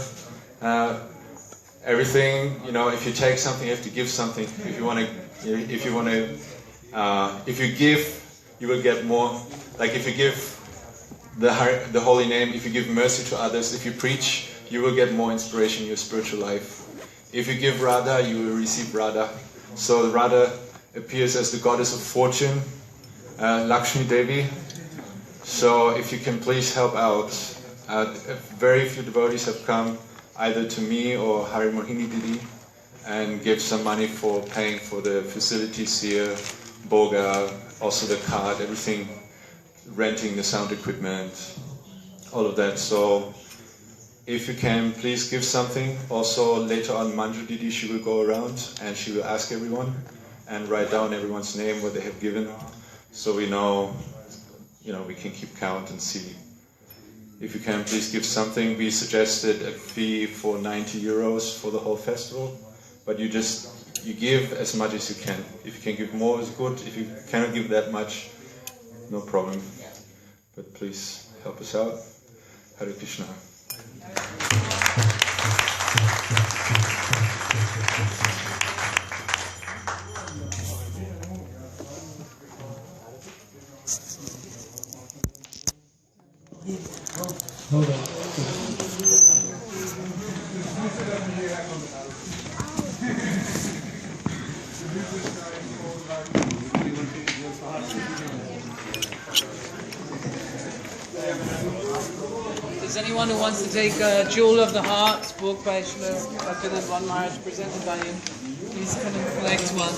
everything, you know, if you take something, you have to give something. If you give, you will get more. Like if you give the holy name, if you give mercy to others, if you preach, you will get more inspiration in your spiritual life. If you give Radha, you will receive Radha. So Radha appears as the goddess of fortune, Lakshmi Devi. So if you can please help out. Very few devotees have come either to me or Hari Mohini Didi and give some money for paying for the facilities here, Boga, also the card, everything, renting the sound equipment, all of that. So if you can, please give something. Also later on, Manju Didi, she will go around and she will ask everyone and write down everyone's name, what they have given, so we know, you know, we can keep count and see. If you can, please give something. We suggested a fee for 90 euros for the whole festival, but you give as much as you can. If you can give more, is good. If you cannot give that much, no problem. But please help us out. Hare Krishna. Is anyone who wants to take Jewel of the Heart, book by Srila Bhaktivinoda Maharaj, presented by him, please come and collect one.